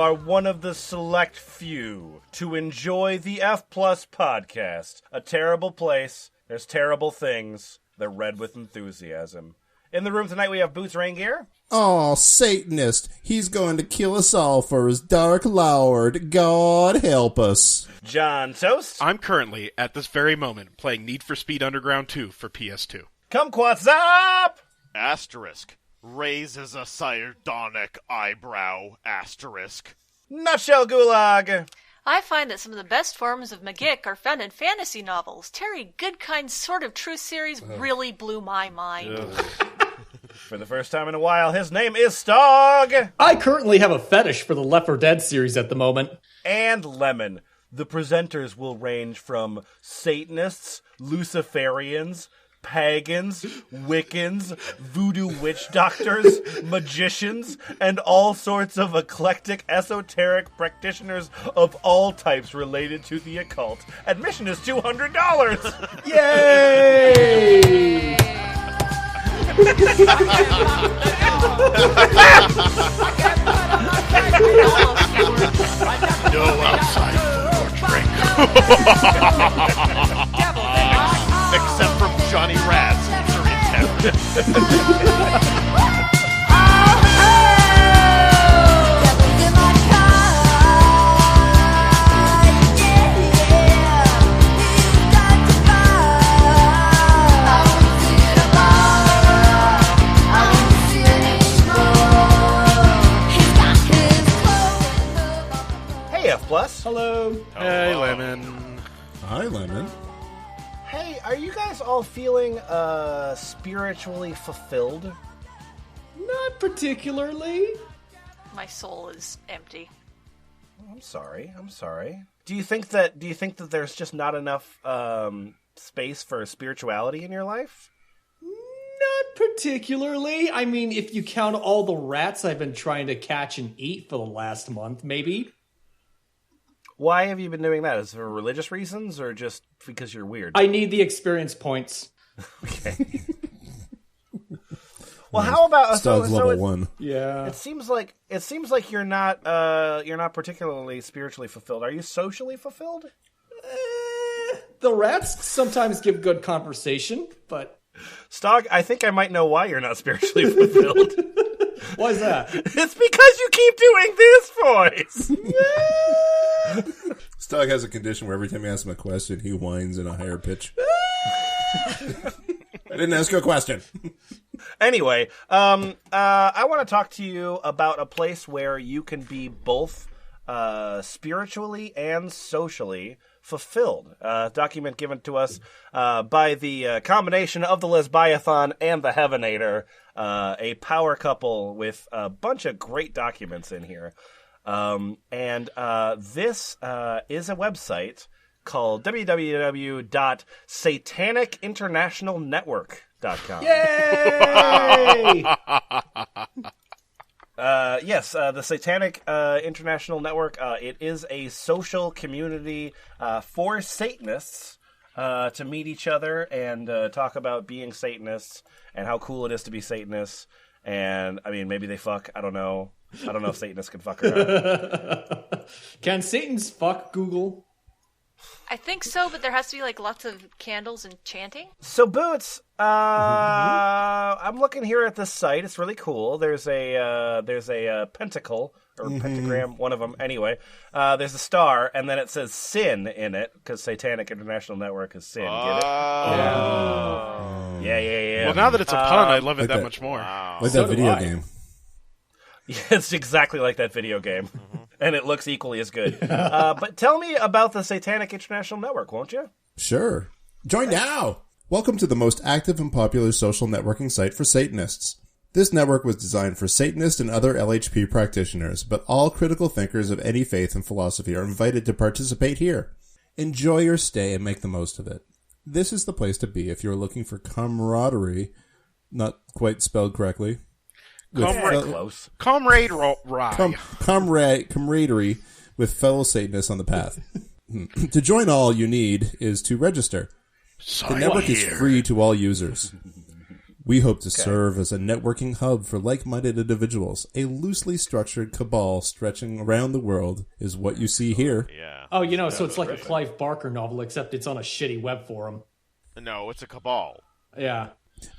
are one of the select few to enjoy the F Plus podcast. A terrible place. There's terrible things. They're read with enthusiasm. In the room tonight, we have Boots Raingear. Oh, Satanist. He's going to kill us all for his dark lord. God help us. John Toast. I'm currently, at this very moment, playing Need for Speed Underground 2 for PS2. Kumquat's up! Asterisk. Raises a sardonic eyebrow. Asterisk. Nutshell Gulag. I find that some of the best forms of magick are found in fantasy novels. Terry Goodkind's Sword of Truth series really blew my mind. For the first time in a while, his name is Stog! I currently have a fetish for the Left 4 Dead series at the moment. And Lemon. The presenters will range from Satanists, Luciferians, pagans, Wiccans, voodoo witch doctors, magicians, and all sorts of eclectic, esoteric practitioners of all types related to the occult. Admission is $200! Yay! No outside food or drink. Except from Johnny Rad's featuring Hey, F+. Hello. Hey, Lemon. Hi, Lemon. Hey, are you guys all feeling spiritually fulfilled? Not particularly. My soul is empty. I'm sorry. Do you think that there's just not enough space for spirituality in your life? Not particularly. I mean, if you count all the rats I've been trying to catch and eat for the last month, maybe. Why have you been doing that? Is it for religious reasons or just because you're weird? I need the experience points. Okay. Well, how about Stog's level 1. Yeah. It seems like you're not particularly spiritually fulfilled. Are you socially fulfilled? The rats sometimes give good conversation, but... Stog, I think I might know why you're not spiritually fulfilled. Why is that? It's because you keep doing this voice. Stog has a condition where every time you ask him a question, he whines in a higher pitch. I didn't ask you a question. Anyway, I want to talk to you about a place where you can be both spiritually and socially fulfilled. Document given to us by the combination of the Lesbiathan and the Heavenator, a power couple with a bunch of great documents in here. This is a website called www.satanicInternationalNetwork.com. Yay! Yes, the Satanic International Network. It is a social community for Satanists to meet each other and talk about being Satanists and how cool it is to be Satanists. And, I mean, maybe they fuck. I don't know. I don't know if Satanists can fuck or not. Can Satans fuck Google? I think so, but there has to be like lots of candles and chanting. So, Boots, I'm looking here at this site. It's really cool. There's a pentacle or pentagram, one of them. Anyway, there's a star, and then it says sin in it because Satanic International Network is sin. Get it? Yeah. Well, now that it's a pun, I love it that much more. Like that video game. It's exactly like that video game, and it looks equally as good. But tell me about the Satanic International Network, won't you? Sure. Join now! Welcome to the most active and popular social networking site for Satanists. This network was designed for Satanists and other LHP practitioners, but all critical thinkers of any faith and philosophy are invited to participate here. Enjoy your stay and make the most of it. This is the place to be if you're looking for camaraderie, not quite spelled correctly. Close. Camaraderie with fellow Satanists on the path. To join, all you need is to register. The network is free to all users. We hope to serve as a networking hub for like-minded individuals. A loosely structured cabal stretching around the world is what you see here. Yeah. Oh, so it's like a Clive Barker novel, except it's on a shitty web forum. No, it's a cabal. Yeah.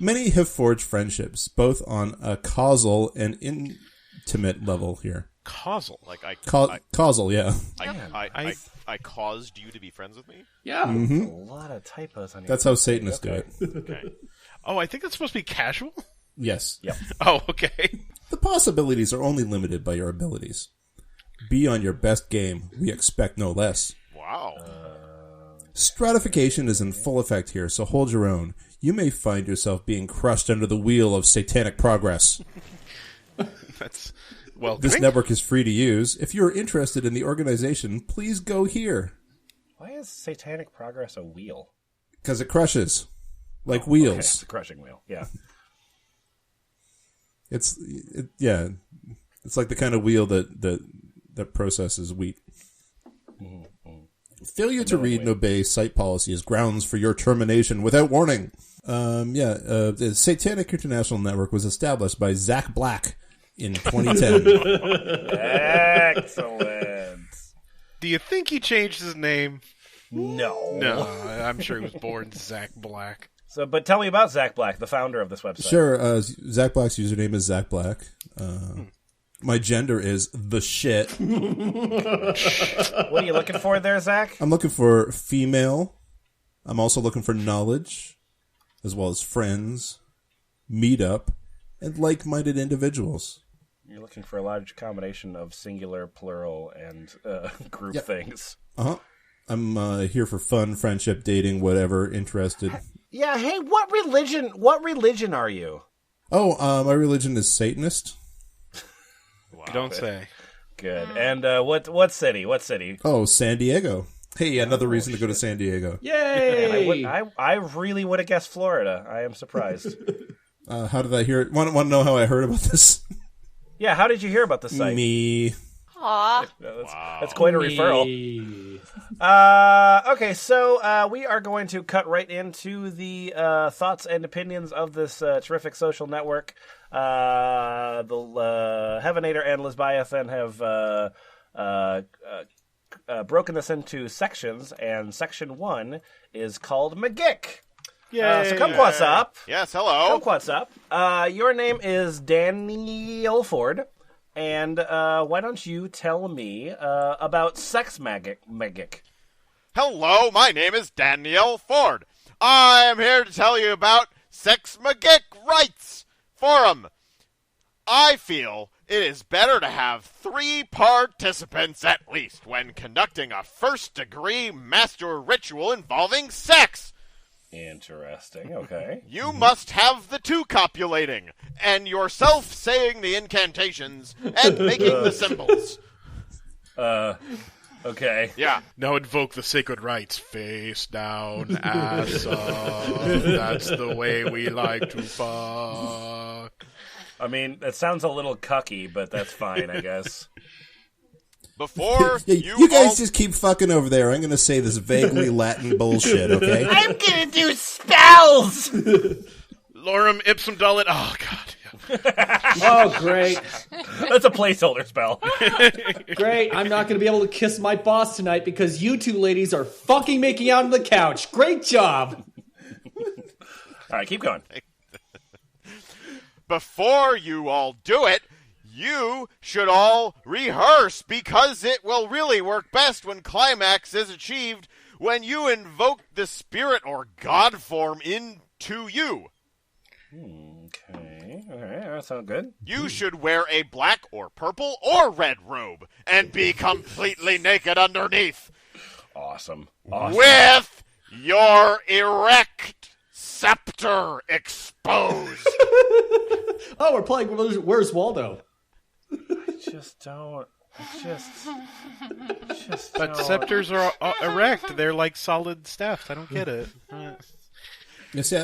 Many have forged friendships, both on a causal and intimate level here. Causal. Like Causal, yeah. I caused you to be friends with me? Yeah. Mm-hmm. A lot of typos on your That's how Satanists do it. Okay. Oh, I think that's supposed to be casual? Yes. Yep. Oh, okay. The possibilities are only limited by your abilities. Be on your best game. We expect no less. Wow. Stratification is in full effect here, so hold your own. You may find yourself being crushed under the wheel of satanic progress. That's welcoming. This network is free to use. If you're interested in the organization, please go here. Why is Satanic Progress a wheel? Because it crushes. Like Okay, wheels. it's a crushing wheel. Yeah. It's like the kind of wheel that processes wheat. Failure to read and obey site policy is grounds for your termination without warning. The Satanic International Network was established by Zach Black in 2010. Excellent. Do you think he changed his name? No. No, I'm sure he was born Zach Black. So, but tell me about Zach Black, the founder of this website. Sure. Zach Black's username is Zach Black. My gender is the shit. What are you looking for there, Zach? I'm looking for female. I'm also looking for knowledge, as well as friends, meetup, and like-minded individuals. You're looking for a large combination of singular, plural, and group things. Uh-huh. I'm here for fun, friendship, dating, whatever, interested. Yeah, hey, what religion are you? Oh, my religion is Satanist. Wow. Don't say. Good. And what city? What city? Oh, San Diego. Hey, another reason to go to San Diego. Yay! I really would have guessed Florida. I am surprised. How did I hear it? Want to know how I heard about this? Yeah, how did you hear about the site? Me. Aw. That's quite a referral. Okay, so we are going to cut right into the thoughts and opinions of this terrific social network. The Heavenator and Lesbiathan have broken this into sections, and section 1 is called Magick. So come what's up. Yes, hello. Come what's up. Your name is Daniel Ford. And why don't you tell me about sex magick? Hello, my name is Danielle Ford. I am here to tell you about Sex Magick Rights Forum. I feel it is better to have 3 participants at least when conducting a first-degree master ritual involving sex. Interesting, okay. You must have the 2 copulating, and yourself saying the incantations and making the symbols. Okay. Yeah. Now invoke the sacred rites. Face down, ass up. That's the way we like to fuck. I mean, that sounds a little cucky, but that's fine, I guess. Before you guys just keep fucking over there. I'm going to say this vaguely Latin bullshit, okay? I'm gonna do spells! Lorem ipsum dalit. Oh, God. Oh, great. That's a placeholder spell. Great. I'm not going to be able to kiss my boss tonight because you 2 ladies are fucking making out on the couch. Great job. All right, keep going. Before you all do it, you should all rehearse, because it will really work best when climax is achieved when you invoke the spirit or god form into you. Okay, all right, that sounds good. You should wear a black or purple or red robe and be completely naked underneath, Awesome. with your erect scepter exposed. Oh, we're playing Where's Waldo? But scepters are erect. They're like solid staffs. I don't get it. You see,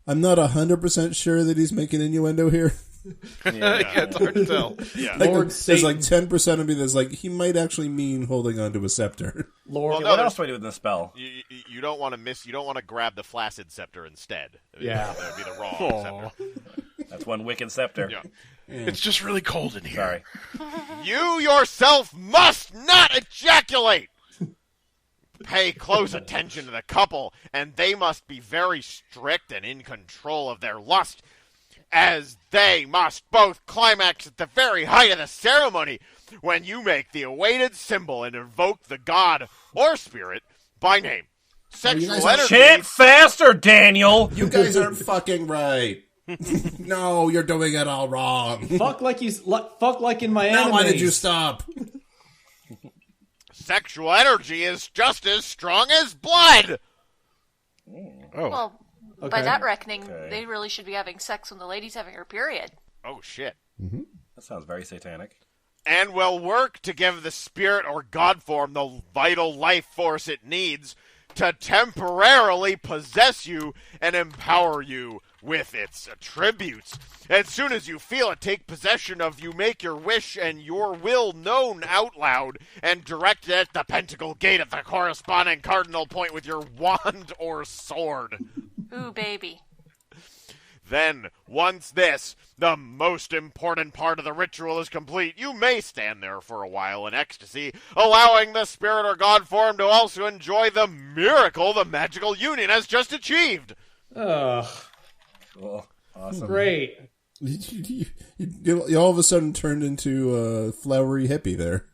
I'm not 100% sure that he's making innuendo here. It's hard to tell. Yeah. Like, Lord there's like Satan. 10% of me that's like, he might actually mean holding onto a scepter. Lord, Okay, what else do I do with the spell? You don't want to you don't want to grab the flaccid scepter instead. Yeah. That would be the wrong scepter. That's one wicked scepter. Yeah. It's just really cold in here. Sorry. You yourself must not ejaculate! Pay close attention to the couple, and they must be very strict and in control of their lust, as they must both climax at the very height of the ceremony when you make the awaited symbol and invoke the god or spirit by name. Sexual guys are energy... Chant faster, Daniel! You guys aren't fucking right. No, you're doing it all wrong. fuck like in my Now anime. why did you stop? Sexual energy is just as strong as blood! Oh, Well, by Okay. that reckoning, they really should be having sex when the lady's having her period. Oh, shit. That sounds very satanic. And will work to give the spirit or god form the vital life force it needs to temporarily possess you and empower you with its attributes. As soon as you feel it take possession of you, make your wish and your will known out loud and direct it at the pentacle gate at the corresponding cardinal point with your wand or sword. Ooh, baby. Then, once this, the most important part of the ritual is complete, you may stand there for a while in ecstasy, allowing the spirit or god form to also enjoy the miracle the magical union has just achieved. Ugh, Cool. Awesome. great. You all of a sudden turned into a flowery hippie there.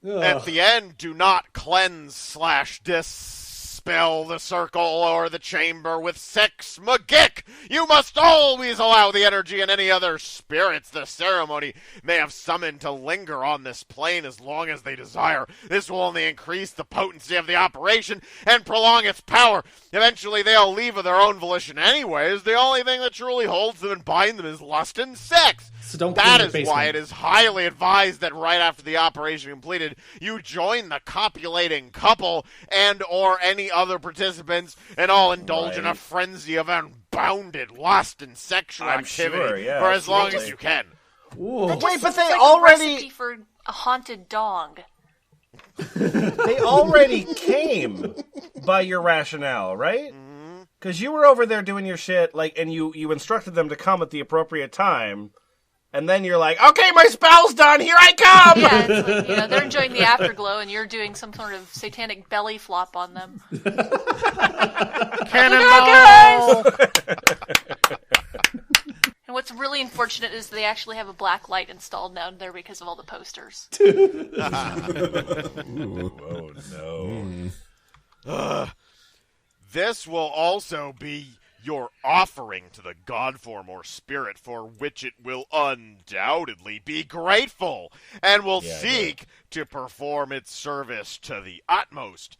Ugh. At the end, do not cleanse/dispel the circle or the chamber with sex magick. You must always allow the energy and any other spirits the ceremony may have summoned to linger on this plane as long as they desire. This will only increase the potency of the operation and prolong its power. Eventually, they'll leave of their own volition anyways. The only thing that truly holds them and binds them is lust and sex. So don't That clean your is why basement. it is highly advised that right after the operation completed, you join the copulating couple and or any other participants and all indulge in a Right. frenzy of unbounded lust and sexual I'm activity sure, yeah, for as long as absolutely. you can. Ooh. That Wait, just but sounds they like already- a recipe for a haunted dog. They already came by your rationale, right? Because you were over there doing your shit, like, and you instructed them to come at the appropriate time, and then you're like, "Okay, my spell's done. Here I come." Yeah, it's like, they're enjoying the afterglow, and you're doing some sort of satanic belly flop on them. cannonball! And what's really unfortunate is they actually have a black light installed down there because of all the posters. Oh no! This will also be your offering to the god form or spirit, for which it will undoubtedly be grateful and will Yeah, I seek to perform its service to the utmost.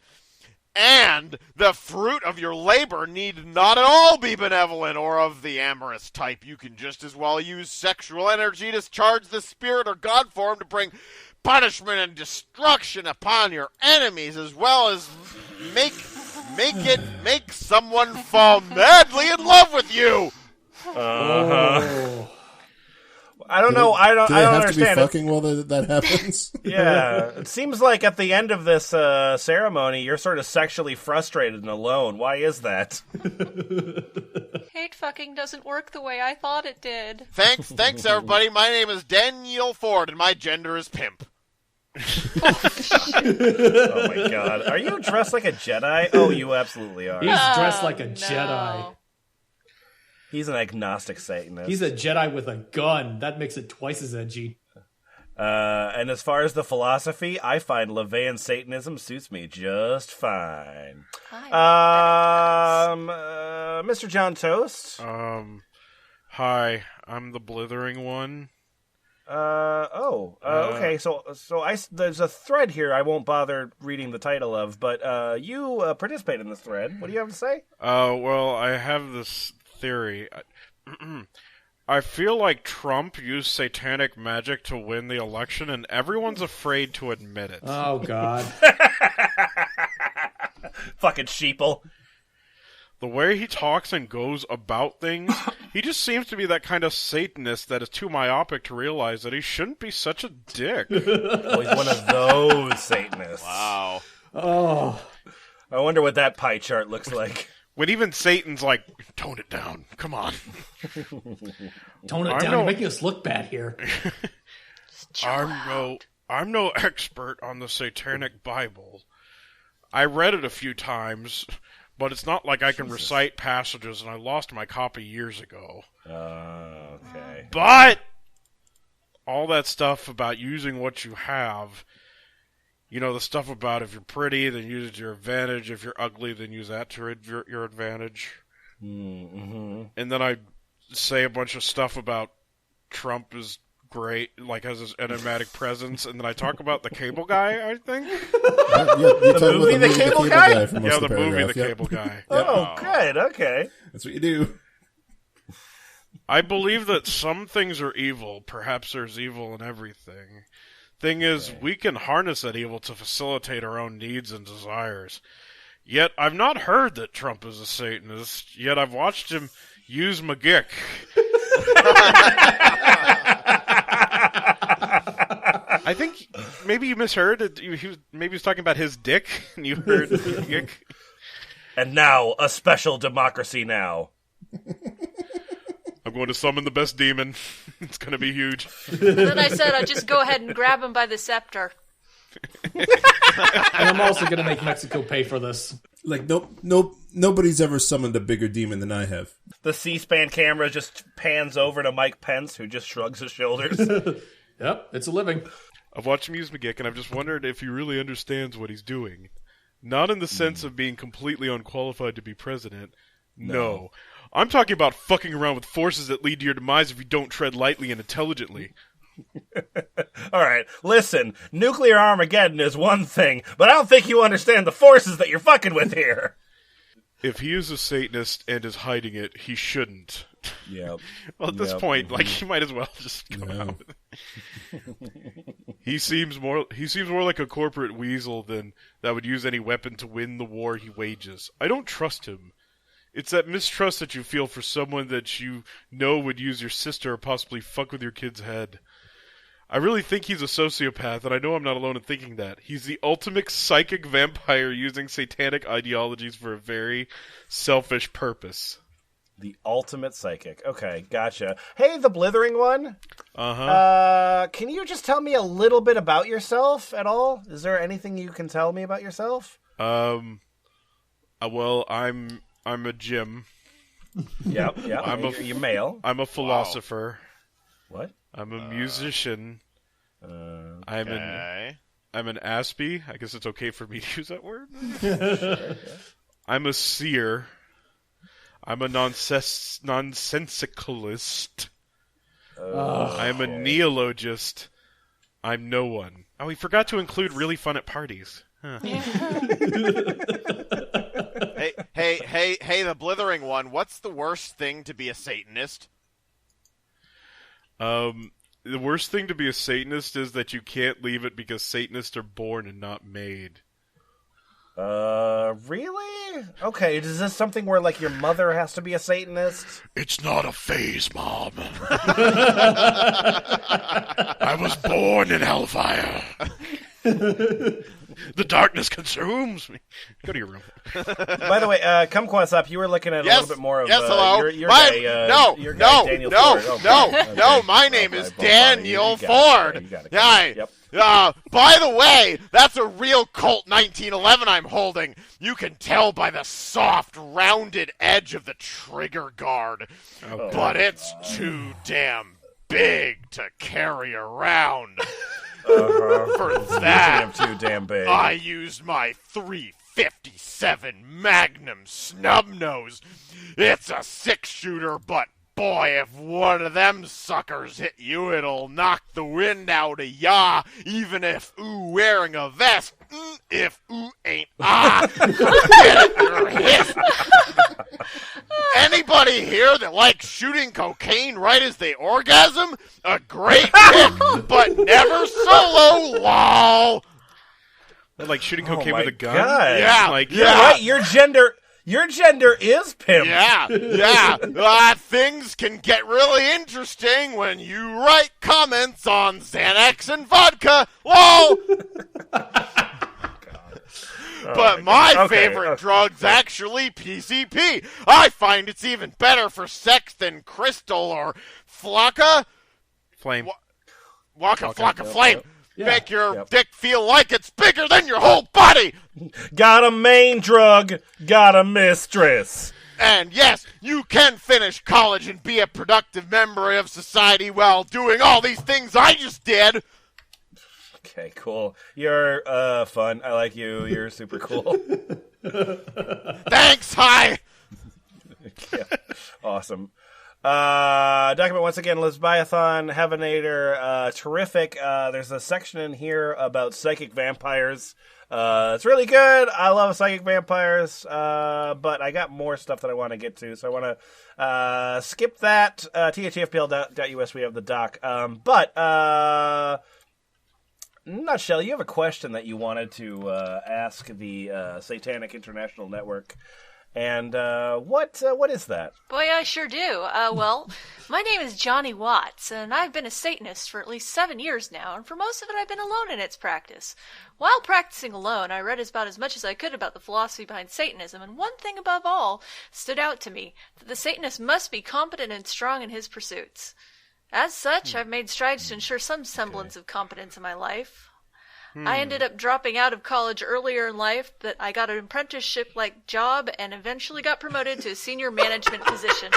And the fruit of your labor need not at all be benevolent or of the amorous type. You can just as well use sexual energy to charge the spirit or god form to bring punishment and destruction upon your enemies, as well as make someone fall madly in love with you. Oh. I don't know. I don't Do they have to be understand. fucking while that happens? Yeah, it seems like at the end of this ceremony, you're sort of sexually frustrated and alone. Why is that? Hate fucking doesn't work the way I thought it did. Thanks, everybody. My name is Daniel Ford, and my gender is pimp. Oh my god, are you dressed like a Jedi? Oh, you absolutely are. He's dressed like a no. Jedi. He's an agnostic Satanist. He's a Jedi with a gun. That makes it twice as edgy. And as far as the philosophy, I find LaVeyan Satanism suits me just fine. Mr. John Toast. Hi, I'm the blithering one. Okay. So there's a thread here I won't bother reading the title of, but you participate in this thread. What do you have to say? Well, I have this theory. I feel like Trump used satanic magic to win the election, and everyone's afraid to admit it. Oh, God. Fucking sheeple. the way he talks and goes about things, he just seems to be that kind of Satanist that is too myopic to realize that he shouldn't be such a dick. Oh, he's one of those Satanists. Wow. Oh. I wonder what that pie chart looks like. When even Satan's like, tone it down, come on. Tone it down, you're making us look bad here. I'm no expert on the Satanic Bible. I read it a few times, but it's not like I can recite passages, and I lost my copy years ago. Okay. But all that stuff about using what you have, you know, the stuff about if you're pretty, then use it to your advantage. If you're ugly, then use that to your advantage. Mm-hmm. And then I say a bunch of stuff about Trump is great, like has his enigmatic presence, and then I talk about the cable guy, I think. The movie The Cable Guy? Yeah, the movie The Cable Guy. Oh, good, okay. That's what you do. I believe that some things are evil. Perhaps there's evil in everything. Thing is, we can harness that evil to facilitate our own needs and desires. Yet, I've not heard that Trump is a Satanist, yet I've watched him use magick. I think maybe you misheard it. Maybe he was talking about his dick, and you heard magick. And now, a special democracy now. I'm going to summon the best demon. It's going to be huge. And then I said I'd just go ahead and grab him by the scepter. And I'm also going to make Mexico pay for this. Like, nobody's ever summoned a bigger demon than I have. The C-SPAN camera just pans over to Mike Pence, who just shrugs his shoulders. Yep, it's a living. I've watched him use magick, and I've just wondered if he really understands what he's doing. Not in the sense of being completely unqualified to be president. No. I'm talking about fucking around with forces that lead to your demise if you don't tread lightly and intelligently. All right, listen, nuclear Armageddon is one thing, but I don't think you understand the forces that you're fucking with here. If he is a Satanist and is hiding it, he shouldn't. Yep. Well, at this point, like, he might as well just come out with it. He seems more like a corporate weasel than that would use any weapon to win the war he wages. I don't trust him. It's that mistrust that you feel for someone that you know would use your sister or possibly fuck with your kid's head. I really think he's a sociopath, and I know I'm not alone in thinking that. He's the ultimate psychic vampire using satanic ideologies for a very selfish purpose. The ultimate psychic. Okay, gotcha. Hey, the blithering one. Can you just tell me a little bit about yourself at all? Is there anything you can tell me about yourself? Well, I'm a Jim. Yep. You're male. I'm a philosopher. Wow. What? I'm a musician. Okay. I'm an Aspie. I guess it's okay for me to use that word. Sure. I'm a seer. I'm a nonsensicalist. I'm a neologist. I'm no one. Oh, we forgot to include really fun at parties. Huh. Hey, the blithering one, what's the worst thing to be a Satanist? The worst thing to be a Satanist is that you can't leave it because Satanists are born and not made. Really? Okay, is this something where, like, your mother has to be a Satanist? It's not a phase, Mom. I was born in hellfire. The darkness consumes me. Go to your room. By the way, Kumquat's up. You were looking at a little bit more of hello. Your guy, Daniel Ford. No, my name is Daniel Ford. You got it. Yep. By the way, that's a real Colt 1911 I'm holding. You can tell by the soft, rounded edge of the trigger guard. But it's too damn big to carry around. For that, too damn big. I used my 357 Magnum Snubnose. It's a 6-shooter, but boy, if one of them suckers hit you, it'll knock the wind out of ya, even if wearing a vest. If ain't get it your hip. Anybody here that likes shooting cocaine right as they orgasm? A great pick, but never solo, lol. Like shooting cocaine with a gun? God. Yeah, like, You're right. Your gender Your gender is pimp. Yeah. Things can get really interesting when you write comments on Xanax and vodka. Lol. But my favorite drug's actually PCP. I find it's even better for sex than crystal or flocka. Flame. Waka flocka flame. Yeah. Make your dick feel like it's bigger than your whole body. Got a main drug, got a mistress. And yes, you can finish college and be a productive member of society while doing all these things I just did. Okay, cool. You're fun. I like you. You're super cool. Thanks, hi. Yeah. Awesome. Document once again, Lesbiathan, Heavenator, terrific. There's a section in here about psychic vampires. It's really good. I love psychic vampires, but I got more stuff that I want to get to, so I want to skip that. THFPL.us, we have the doc. Nutshell, you have a question that you wanted to ask the Satanic International Network. And what is that? Boy, I sure do. Well, my name is Johnny Watts, and I've been a Satanist for at least 7 years now, and for most of it I've been alone in its practice. While practicing alone, I read about as much as I could about the philosophy behind Satanism, and one thing above all stood out to me, that the Satanist must be competent and strong in his pursuits. As such, I've made strides to ensure some semblance of competence in my life. I ended up dropping out of college earlier in life, but I got an apprenticeship-like job and eventually got promoted to a senior management position.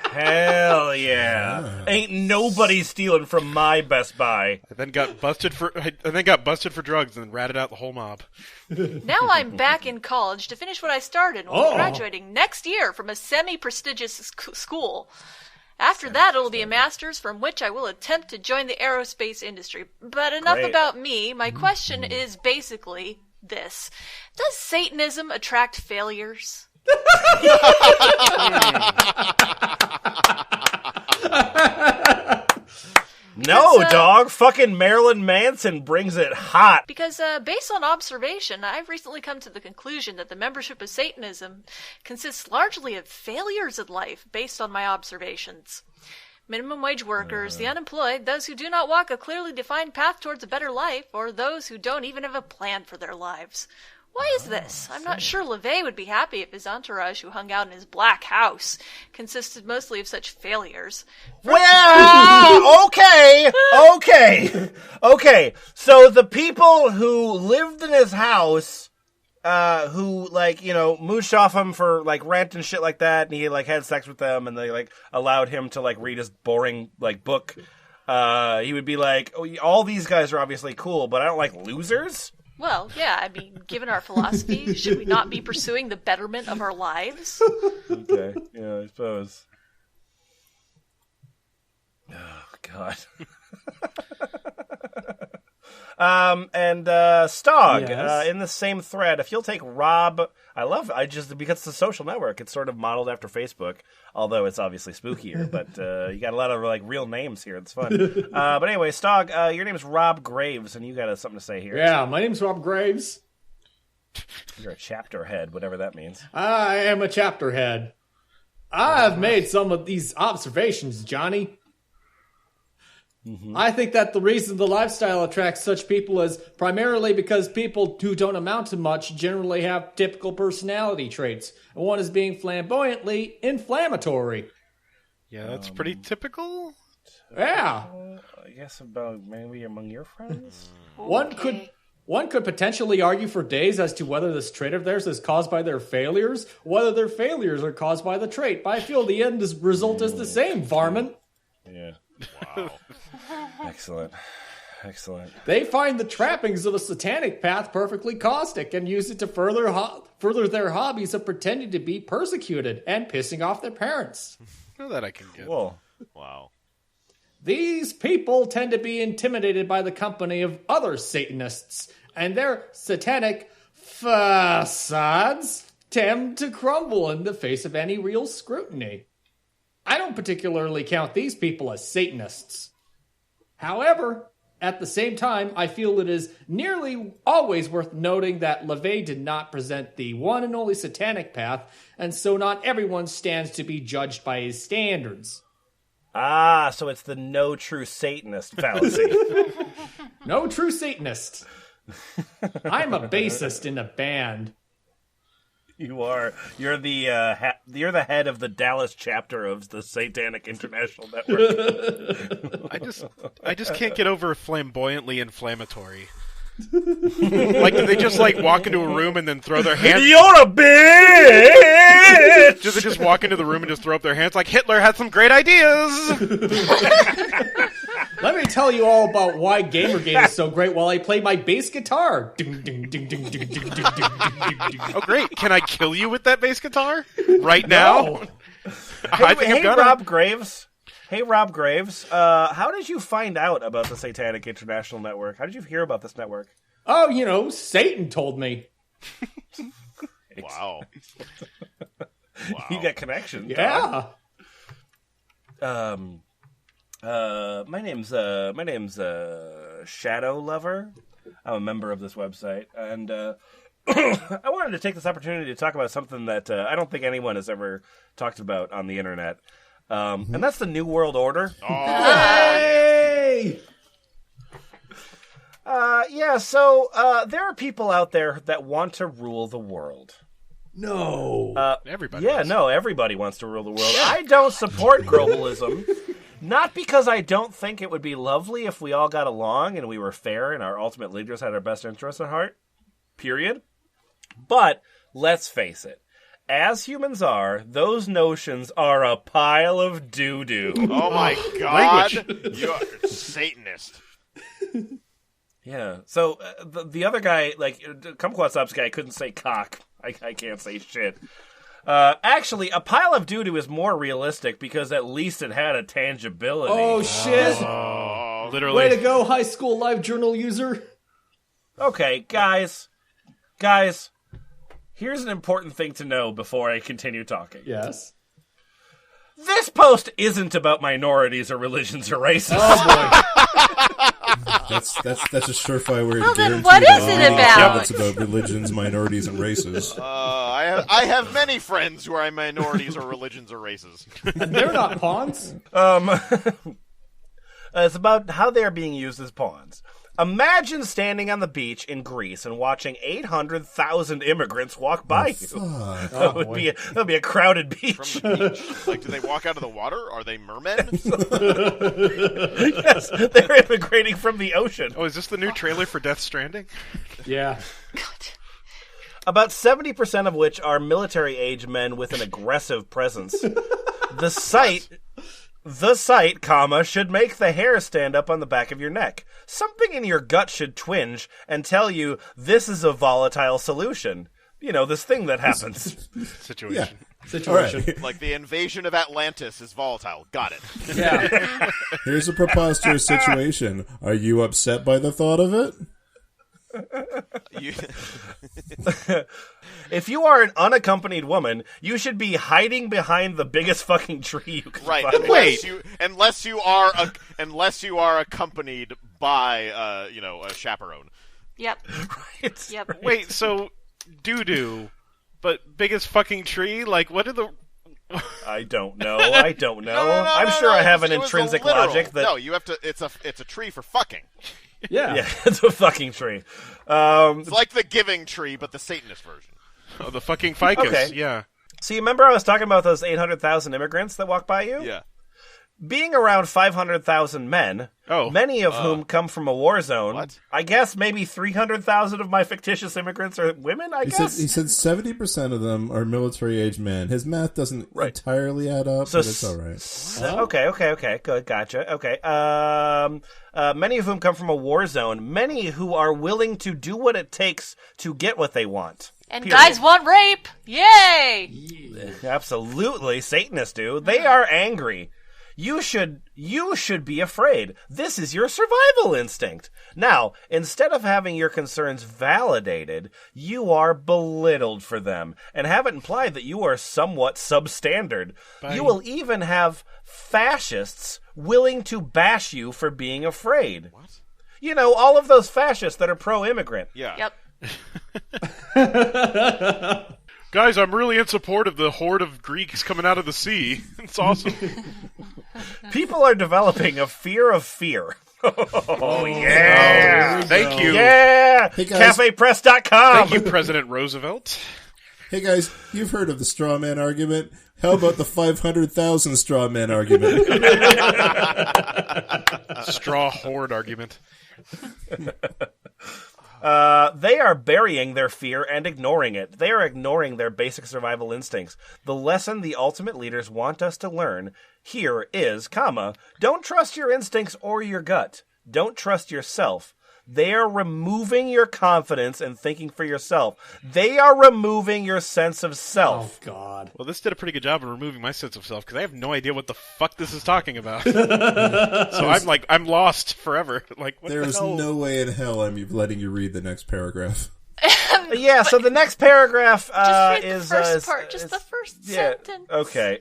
Hell yeah. Ain't nobody stealing from my Best Buy. I then got busted for drugs and ratted out the whole mob. Now I'm back in college to finish what I started and will be graduating next year from a semi-prestigious school. After that, it'll be a master's from which I will attempt to join the aerospace industry. But enough about me. My question is basically this. Does Satanism attract failures? No, dog. Fucking Marilyn Manson brings it hot. Because based on observation, I've recently come to the conclusion that the membership of Satanism consists largely of failures in life based on my observations. Minimum wage workers, the unemployed, those who do not walk a clearly defined path towards a better life, or those who don't even have a plan for their lives. Why is this? I'm not sure LeVay would be happy if his entourage who hung out in his black house consisted mostly of such failures. Well, okay. So the people who lived in his house, who, like, you know, mooshed off him for, like, rent and shit like that, and he, like, had sex with them, and they, like, allowed him to, like, read his boring, like, book, he would be like, oh, all these guys are obviously cool, but I don't like losers? Well, yeah, I mean, given our philosophy, should we not be pursuing the betterment of our lives? Okay, yeah, I suppose. Oh, God. And Stog, Yes? in the same thread, if you'll take Rob, because it's a social network, it's sort of modeled after Facebook, although it's obviously spookier, but you got a lot of, like, real names here, it's fun. But anyway, Stog, your name is Rob Graves, and you got something to say here. Yeah, my name's Rob Graves. You're a chapter head, whatever that means. I am a chapter head. I've made some of these observations, Johnny. I think that the reason the lifestyle attracts such people is primarily because people who don't amount to much generally have typical personality traits. And one is being flamboyantly inflammatory. Yeah, that's pretty typical. Yeah. I guess about maybe among your friends? One could potentially argue for days as to whether this trait of theirs is caused by their failures, or whether their failures are caused by the trait. But I feel the end result is the same, Varmin. Yeah. Wow. Excellent. They find the trappings of a satanic path perfectly caustic and use it to further their hobbies of pretending to be persecuted and pissing off their parents. Well, that I can get. Cool. Wow. These people tend to be intimidated by the company of other Satanists, and their satanic facades tend to crumble in the face of any real scrutiny. I don't particularly count these people as Satanists. However, At the same time, I feel it is nearly always worth noting that LaVey did not present the one and only satanic path, and so not everyone stands to be judged by his standards. Ah, so it's the no true Satanist fallacy. No true Satanist. I'm a bassist in a band. You are. You're the you're the head of the Dallas chapter of the Satanic International Network. I just can't get over flamboyantly inflammatory. Like, do they just walk into a room and then throw their hands? You're a bitch. Do they just walk into the room and just throw up their hands like Hitler had some great ideas? Let me tell you all about why Gamergate is so great while I play my bass guitar. Ding, ding, ding, ding, ding, ding, ding, ding, ding, ding. Oh, great! Can I kill you with that bass guitar right now? No. Hey, Rob Graves. Hey, Rob Graves. How did you find out about the Satanic International Network? How did you hear about this network? Oh, Satan told me. Wow. You got connections. Yeah. My name's Shadow Lover. I'm a member of this website, and I wanted to take this opportunity to talk about something that I don't think anyone has ever talked about on the internet, and that's the New World Order. Hey! So there are people out there that want to rule the world. No. Everybody. Yeah, does. no, everybody wants to rule the world. I don't support globalism. Not because I don't think it would be lovely if we all got along and we were fair and our ultimate leaders had our best interests at heart. Period. But let's face it. As humans are, those notions are a pile of doo-doo. Oh my God. You're a Satanist. Yeah. So the other guy, Kumquatxop's guy, couldn't say cock. I can't say shit. Actually, a pile of doo-doo is more realistic because at least it had a tangibility. Oh, shit. Literally. Way to go, high school live journal user. Okay, guys, here's an important thing to know before I continue talking. Yes. This post isn't about minorities or religions or races. Oh, boy. That's a surefire way Well, to then guarantee what that is it all about? It's about religions, minorities, and races. I have many friends who are minorities or religions or races. And they're not pawns. It's about how they're being used as pawns. Imagine standing on the beach in Greece and watching 800,000 immigrants walk by you. That would be a crowded beach. From the beach. Like, do they walk out of the water? Are they mermen? Yes, they're immigrating from the ocean. Oh, is this the new trailer for Death Stranding? Yeah. About 70% of which are military-age men with an aggressive presence. The site, should make the hair stand up on the back of your neck. Something in your gut should twinge and tell you this is a volatile solution. You know, this thing that happens. Situation. Situation. All right. Like the invasion of Atlantis is volatile. Got it. Yeah. Here's a preposterous situation. Are you upset by the thought of it? If you are an unaccompanied woman, you should be hiding behind the biggest fucking tree you can Right. find. Unless you are accompanied by a chaperone. Yep. Right. Yep. Wait, so doo-doo, but biggest fucking tree? Like, what are the... I don't know. No, I'm sure I have an it was a intrinsic literal. logic that... No, you have to. It's a tree for fucking. Yeah. Yeah, it's a fucking tree. It's like the giving tree, but the Satanist version. Oh, the fucking ficus, Okay. yeah. So you remember I was talking about those 800,000 immigrants that walk by you? Yeah. Being around 500,000 men, Oh. many of whom come from a war zone, What? I guess maybe 300,000 of my fictitious immigrants are women, I He guess? said 70% of them are military-age men. His math doesn't entirely add up, So but it's all right. Okay, good, gotcha. Okay, many of whom come from a war zone, many who are willing to do what it takes to get what they want. And Period. guys want rape! Yay! Absolutely, Satanists do. They are angry. You should be afraid. This is your survival instinct. Now, instead of having your concerns validated, you are belittled for them and have it implied that you are somewhat substandard. You will even have fascists willing to bash you for being afraid. What? You know, all of those fascists that are pro-immigrant. Yeah. Yep. Guys, I'm really in support of the horde of Greeks coming out of the sea. It's awesome. People are developing a fear of fear. Oh, yeah. Thank you. Yeah. Hey, guys. CafePress.com. Thank you, President Roosevelt. Hey guys, you've heard of the straw man argument. How about the 500,000 straw man argument? Straw horde argument. They are burying their fear and ignoring it. They are ignoring their basic survival instincts. The lesson the ultimate leaders want us to learn here is, don't trust your instincts or your gut. Don't trust yourself. They are removing your confidence and thinking for yourself. They are removing your sense of self. Oh, God. Well, this did a pretty good job of removing my sense of self, because I have no idea what the fuck this is talking about. So I'm lost forever. Like, what There's the hell? no way in hell I'm letting you read the next paragraph. Yeah, so the next paragraph Just read is... the first part, just the first sentence. Okay.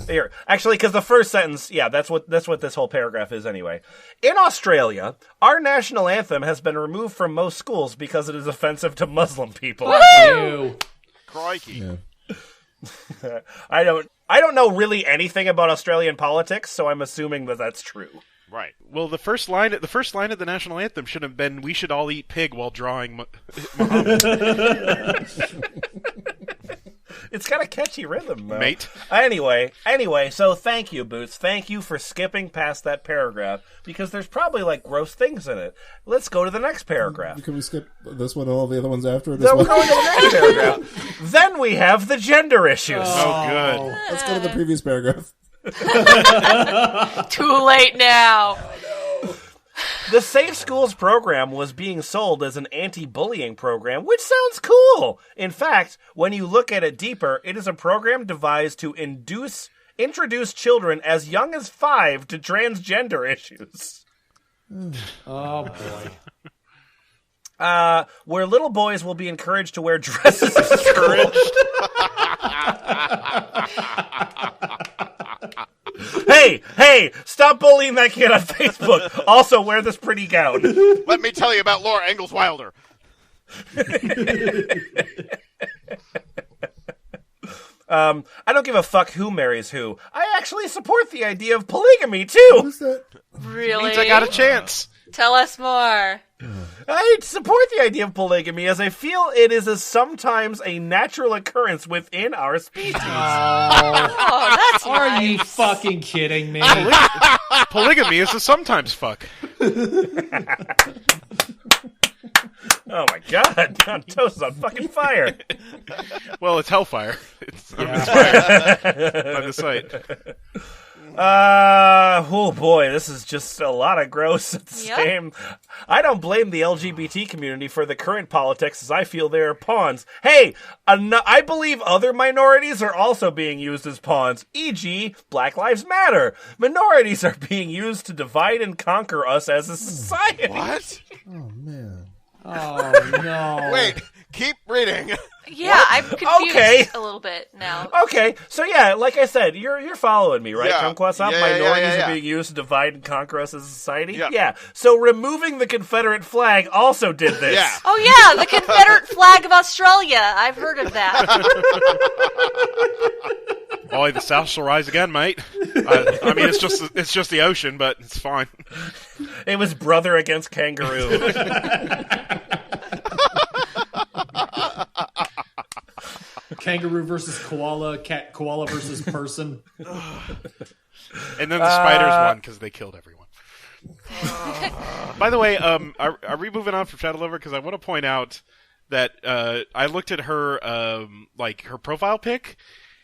Here, actually, because the first sentence, that's what this whole paragraph is anyway. In Australia, our national anthem has been removed from most schools because it is offensive to Muslim people. Ew. Crikey. Yeah. I don't know really anything about Australian politics, so I'm assuming that that's true. Right. Well, the first line of the national anthem should have been, "We should all eat pig while drawing Muhammad." It's got a catchy rhythm, though. Mate. Anyway, so thank you, Boots. Thank you for skipping past that paragraph, because there's probably, gross things in it. Let's go to the next paragraph. Can we skip this one and all the other ones after this So we're one? going to the next paragraph. Then we have the gender issues. Oh, good. Let's go to the previous paragraph. Too late now. The Safe Schools program was being sold as an anti-bullying program, which sounds cool. In fact, when you look at it deeper, it is a program devised to introduce children as young as 5 to transgender issues. Oh, boy. Where little boys will be encouraged to wear dresses. Hey, stop bullying that kid on Facebook. Also, wear this pretty gown. Let me tell you about Laura Ingalls Wilder. I don't give a fuck who marries who. I actually support the idea of polygamy, too. Who's that? Really? Means I got a chance. Tell us more. I support the idea of polygamy, as I feel it is sometimes a natural occurrence within our species. Oh, that's Are nice. you fucking kidding me? Polygamy is a sometimes fuck. Oh my god, John Toast is on fucking fire. Well, it's hellfire. It's on this fire. On the site. Oh boy, this is just a lot of gross at the Yep. same. I don't blame the LGBT community for the current politics, as I feel they are pawns. Hey, I believe other minorities are also being used as pawns, e.g., Black Lives Matter. Minorities are being used to divide and conquer us as a society. What? Oh, man. Oh, no. Wait, keep reading. Yeah, I'm confused Okay. a little bit now. Okay, so yeah, like I said, you're following me, right, Yeah. Kumquatxop? Yeah, Minorities yeah. are being used to divide and conquer us as a society? Yeah. So removing the Confederate flag also did this. Yeah. Oh yeah, the Confederate flag of Australia. I've heard of that. Ollie, the South shall rise again, mate. I mean, it's just the ocean, but it's fine. It was brother against kangaroo. Kangaroo versus koala, koala versus person. And then the spiders won because they killed everyone. By the way, are we moving on from Shadow Lover? Because I want to point out that I looked at her her profile pic,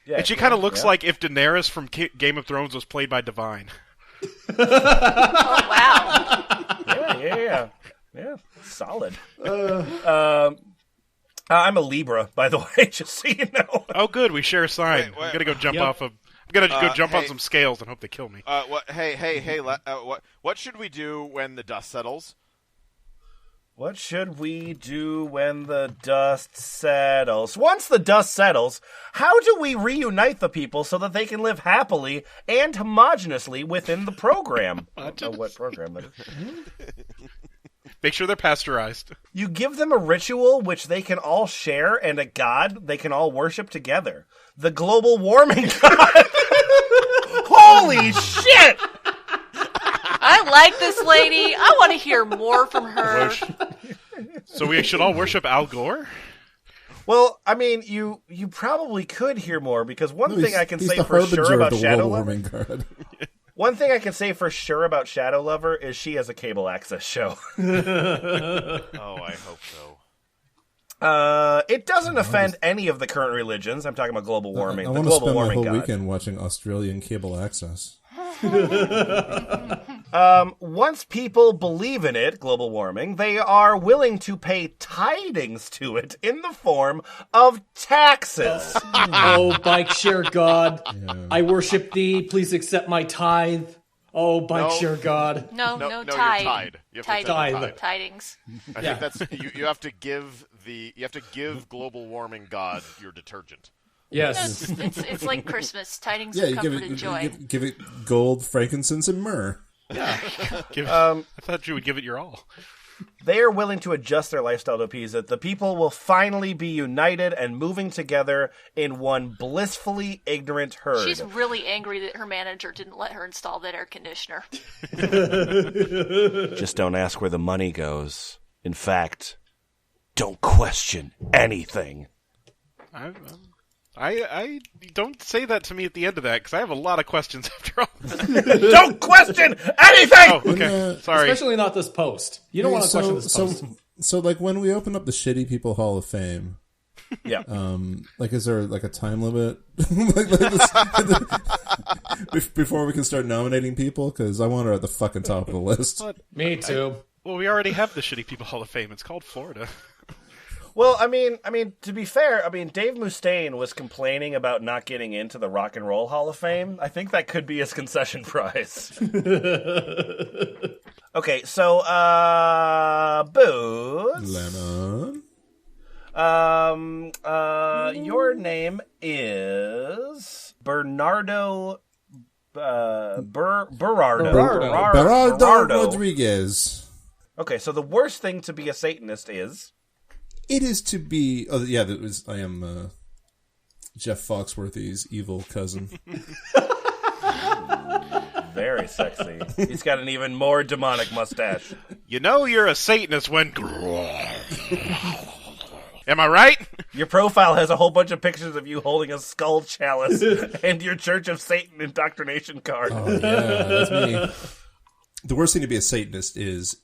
and she kind of looks like if Daenerys from Game of Thrones was played by Divine. Oh wow. Yeah, solid. I'm a Libra, by the way, just so you know. Oh, good, we share a sign. Wait, I'm gonna go jump Yep. off of. I'm gonna go jump on hey. some scales and hope they kill me. Hey, what should we do when the dust settles? What should we do when the dust settles? Once the dust settles, how do we reunite the people so that they can live happily and homogeneously within the program? I don't know what program that is. Make sure they're pasteurized. You give them a ritual which they can all share and a god they can all worship together. The global warming god. Holy shit! I like this lady. I want to hear more from her. So we should all worship Al Gore? Well, I mean, you probably could hear more, because one thing I can say for sure harbinger about of the Shadow global Lover... warming god. One thing I can say for sure about Shadow Lover is she has a cable access show. Oh, I hope so. It doesn't offend any of the current religions. I'm talking about global warming. I The want to global spend my warming whole god. weekend watching Australian cable access. Once people believe in it, global warming, they are willing to pay tidings to it in the form of taxes. Oh, bike share God, I worship thee. Please accept my tithe. Oh, bike share God. No, No, tide. you're tied. You have to Tide. accept the Tidings. I think that's you have to give global warming god your detergent. Yes. It's like Christmas. Tidings Yeah, of you comfort and joy. give it gold, frankincense, and myrrh. I thought you would give it your all. They are willing to adjust their lifestyle to appease it. The people will finally be united and moving together in one blissfully ignorant herd. She's really angry that her manager didn't let her install that air conditioner. Just don't ask where the money goes. In fact, don't question anything. I don't say that to me at the end of that, because I have a lot of questions after all. Don't question anything! Oh, okay. Sorry. Especially not this post. You don't want to question this post. So, like, when we open up the Shitty People Hall of Fame, Yeah. like, is there, like, a time limit? Before we can start nominating people? Because I want her at the fucking top of the list. Me too. Well, we already have the Shitty People Hall of Fame. It's called Florida. Well, I mean, to be fair, Dave Mustaine was complaining about not getting into the Rock and Roll Hall of Fame. I think that could be his concession prize. Okay, so, Booze. Lemon. Your name is Bernardo. Berardo Rodriguez. Okay, so the worst thing to be a Satanist is... It is to be... Oh, yeah, I am Jeff Foxworthy's evil cousin. Very sexy. He's got an even more demonic mustache. You know you're a Satanist when... Am I right? Your profile has a whole bunch of pictures of you holding a skull chalice and your Church of Satan indoctrination card. Oh, yeah, that's me. The worst thing to be a Satanist is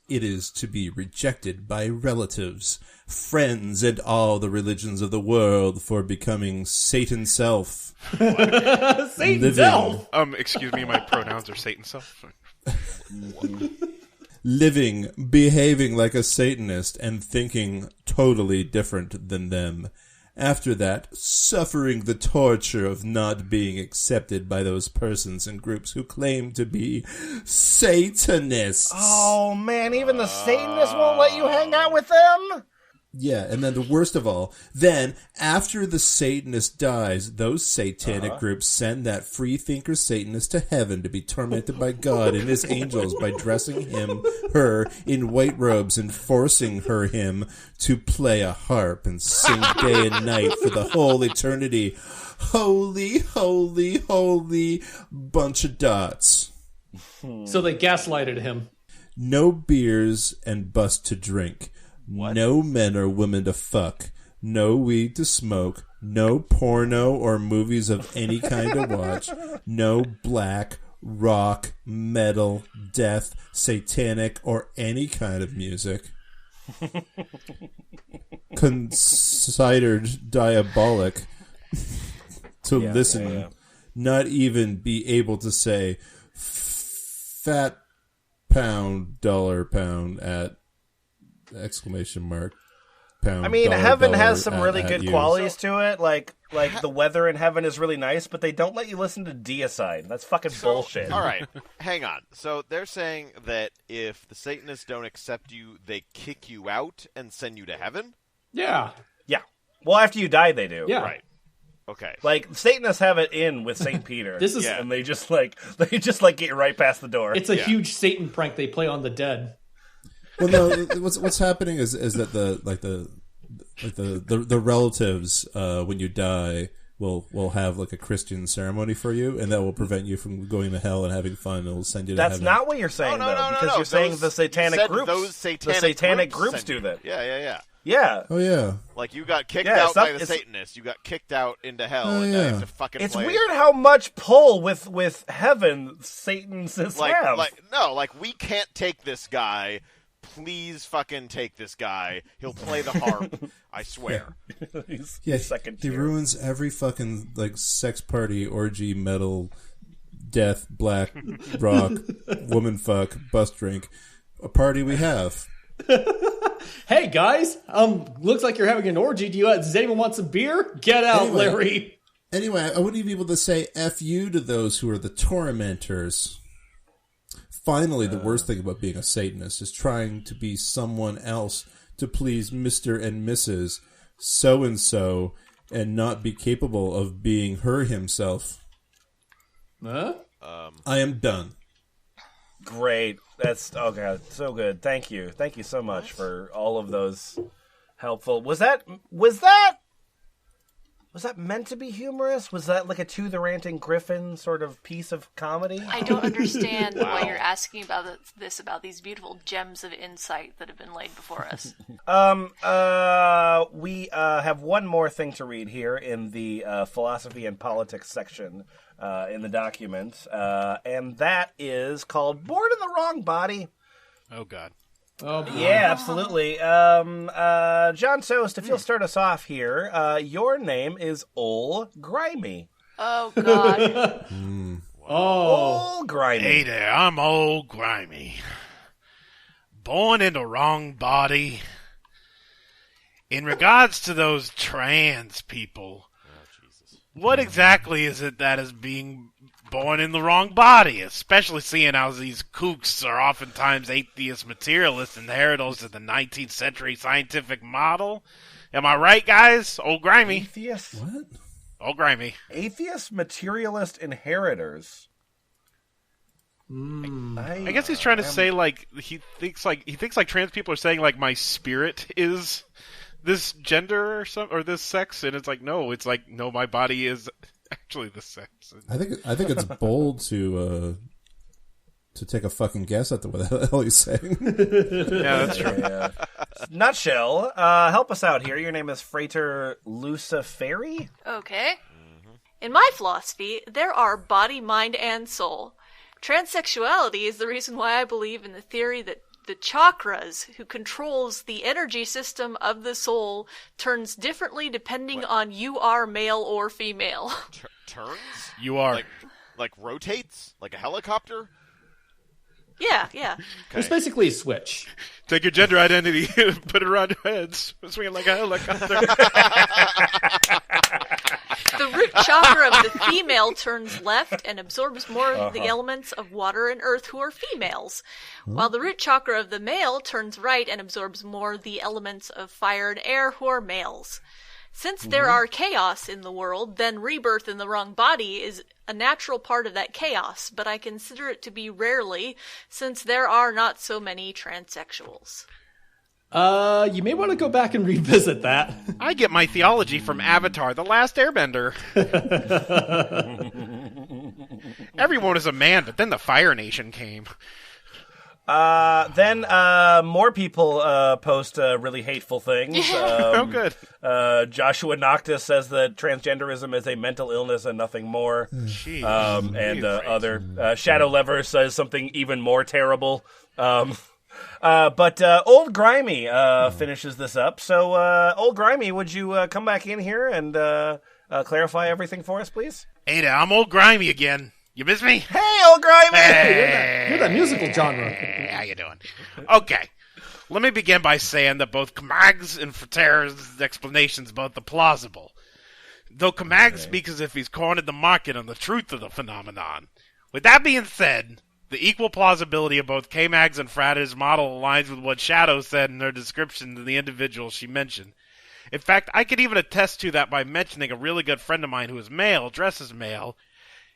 to be rejected by relatives, friends, and all the religions of the world for becoming Satan self. Satan self? Excuse me, my pronouns are Satan self. Living, behaving like a Satanist, and thinking totally different than them. After that, suffering the torture of not being accepted by those persons and groups who claim to be Satanists. Oh, man, even the Satanists won't let you hang out with them? Yeah, and then the worst of all, then, after the Satanist dies, those satanic groups send that free-thinker Satanist to heaven to be tormented by God and his angels by dressing her in white robes and forcing him to play a harp and sing day and night for the whole eternity. Holy, holy, holy bunch of dots. So they gaslighted him. No beers and bust to drink. What? No men or women to fuck. No weed to smoke. No porno or movies of any kind to watch. No black, rock, metal, death, satanic, or any kind of music. Considered diabolic to listen, not even be able to say fat pound, dollar pound at exclamation mark pound. I mean, dollar, heaven dollar has some really at good you. qualities to it. Like like the weather in heaven is really nice, but they don't let you listen to deicide. That's fucking bullshit. All right, hang on. So they're saying that if the Satanists don't accept you, they kick you out and send you to heaven? Yeah. Yeah. Well, after you die, they do. Yeah. Right. Okay. Like Satanists have it in with Saint Peter. This is- Yeah. and they just get you right past the door. It's a huge Satan prank they play on the dead. Well, no, what's happening is that the relatives when you die will have like a Christian ceremony for you, and that will prevent you from going to hell and having fun. It will send you to That's heaven. not what you're saying, No, though, because no. you're saying Those- the satanic you said groups. those the satanic groups send do you. that. Yeah. Yeah. Oh yeah. Like, you got kicked Yeah, out by the it's- Satanists. You got kicked out into hell, Oh, and now you yeah. have to fucking It's play. weird how much pull with heaven Satanists have. Like, we can't take this guy. Please fucking take this guy. He'll play the harp. I swear. he's Yeah, second he tier. ruins every fucking like sex party, orgy, metal, death, black, rock, woman fuck, bus drink, a party we have. Hey guys, looks like you're having an orgy. Does anyone want some beer? Get out, Anyway. Larry. Anyway, I wouldn't even be able to say F you to those who are the tormentors. Finally, the worst thing about being a Satanist is trying to be someone else to please Mr. and Mrs. So-and-so and not be capable of being her himself. Huh? I am done. Great. That's okay. So good. Thank you so much for all of those helpful. Was that meant to be humorous? Was that like a To the Ranting Griffin sort of piece of comedy? I don't understand why you're asking about about these beautiful gems of insight that have been laid before us. We have one more thing to read here in the philosophy and politics section in the document, and that is called "Born in the Wrong Body." Oh God. Oh, boy. Yeah, absolutely. John Sost, if you'll start us off here, your name is Ol Grimy. Oh, God. Oh. Ol Grimy. Hey there, I'm old Grimy. Born in the wrong body. In regards to those trans people, what exactly is it that is being born in the wrong body? Especially seeing how these kooks are oftentimes atheist materialists and inheritors of the 19th century scientific model. Am I right, guys? Old Grimy. Atheist? What? Old Grimy. Atheist materialist inheritors. I guess he's trying to say like he thinks like trans people are saying like my spirit is this gender or this sex, and it's like no, my body is actually the sex. I think it's bold to take a fucking guess at what the hell he's saying. Yeah, that's true. Yeah. Nutshell, help us out here. Your name is Frater Luciferi? Okay. In my philosophy, there are body, mind, and soul. Transsexuality is the reason why I believe in the theory that the chakras, who controls the energy system of the soul, turns differently depending on you are male or female. Turns? You are. Like rotates? Like a helicopter? Yeah. It's basically a switch. Take your gender identity, put it around your heads, swing it like a helicopter. The root chakra of the female turns left and absorbs more of the elements of water and earth, who are females, while the root chakra of the male turns right and absorbs more of the elements of fire and air, who are males. Since there are chaos in the world, then rebirth in the wrong body is a natural part of that chaos, but I consider it to be rarely, since there are not so many transsexuals. You may want to go back and revisit that. I get my theology from Avatar: The Last Airbender. Everyone is a man, but then the Fire Nation came. Then more people post really hateful things. Oh, good. Joshua Noctis says that transgenderism is a mental illness and nothing more. Jeez. And other Shadow Lever says something even more terrible. But Old Grimy finishes this up. So, Old Grimy, would you come back in here and clarify everything for us, please? Hey there, I'm old Grimy again. You miss me? Hey, Old Grimy! You're that musical genre. How you doing? Okay. Let me begin by saying that both Kmag's and Frater's explanations about the plausible. though Kamag speaks as if he's cornered the market on the truth of the phenomenon. With that being said, the equal plausibility of both Kamag's and Frater's model aligns with what Shadow said in her description of the individual she mentioned. In fact, I could even attest to that by mentioning a really good friend of mine who is male, dresses male,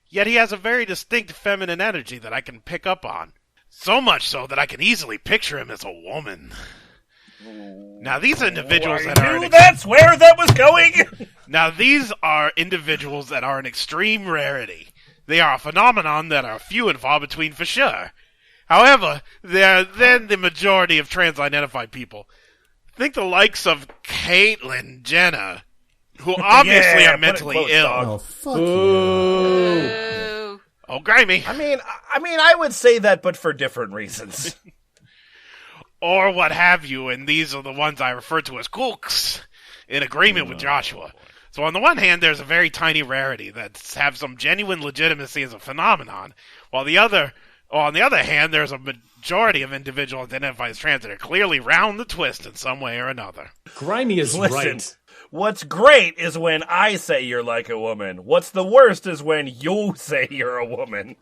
yet he has a very distinct feminine energy that I can pick up on. So much so that I can easily picture him as a woman. Now, these individuals that's where that was going! Now, these are individuals that are an extreme rarity. They are a phenomenon that are few and far between for sure. However, they are then the majority of trans-identified people. Think the likes of Caitlyn Jenner, who obviously are mentally ill. Oh, fuck you. Oh, grimy. I mean, I would say that, but for different reasons. Or what have you, and these are the ones I refer to as kooks, in agreement with Joshua. So on the one hand, there's a very tiny rarity that have some genuine legitimacy as a phenomenon, while on the other hand, there's a majority of individuals identified as trans that are clearly round the twist in some way or another. Grimy is right. What's great is when I say you're like a woman. What's the worst is when you say you're a woman.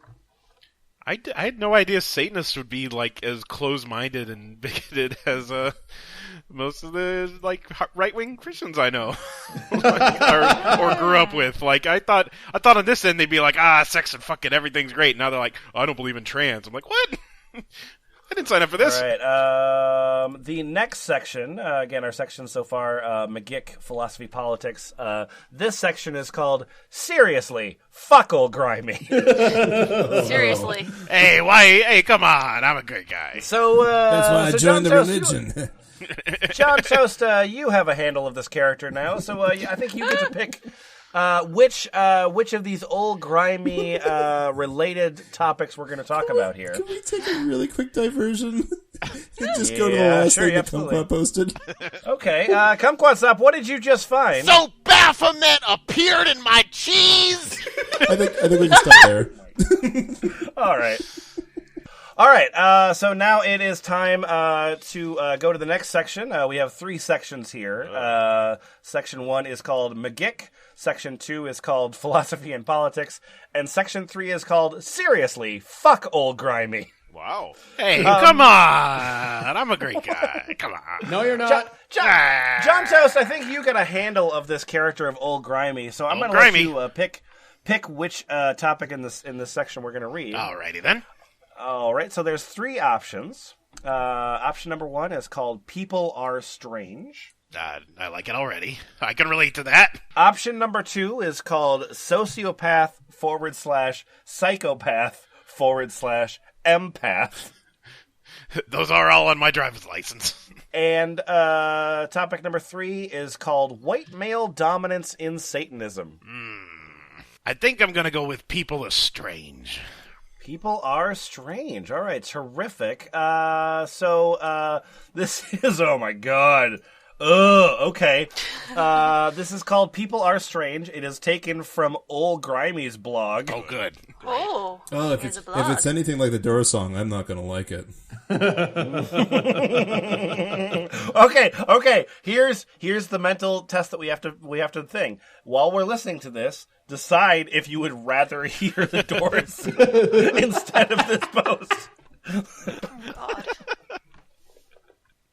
I had no idea Satanists would be like as close-minded and bigoted as most of the like right-wing Christians I know or grew up with. Like I thought on this end they'd be like, sex and fucking everything's great. Now they're like, I don't believe in trans. I'm like, what? I didn't sign up for this. All right. The next section, again, our section so far, magick, philosophy, politics. This section is called Seriously, Fuck Old Grimy. Seriously. Hey, come on. I'm a great guy. So, that's why I joined the religion. John Toast, you have a handle of this character now, so I think you get to pick which of these old grimy related topics we're going to talk about here. Can we take a really quick diversion and just go to the last thing that Kumquat posted? Okay, Kumquat's up. What did you just find? So Baphomet appeared in my cheese. I think we can stop there. All right, so now it is time to go to the next section. We have 3 sections here. Section 1 is called Magick. Section 2 is called Philosophy and Politics. And Section 3 is called Seriously, Fuck Old Grimy. Wow. Hey, come on. I'm a great guy. Come on. No, you're not. John Toast, I think you got a handle of this character of Old Grimy, so I'm going to let you pick which topic in this section we're going to read. Alrighty then. All right, so there's 3 options. Option number 1 is called People Are Strange. I like it already. I can relate to that. Option number 2 is called Sociopath /Psychopath /Empath. Those are all on my driver's license. And topic number 3 is called White Male Dominance in Satanism. I think I'm going to go with People Are Strange. People are strange. All right, terrific. So this is, oh my god. Okay. This is called People Are Strange. It is taken from Old Grimy's blog. Oh, good. Oh, if it's anything like the Dora song, I'm not going to like it. Okay. Here's the mental test that we have to think. While we're listening to this, decide if you would rather hear the Doors instead of this post. oh God.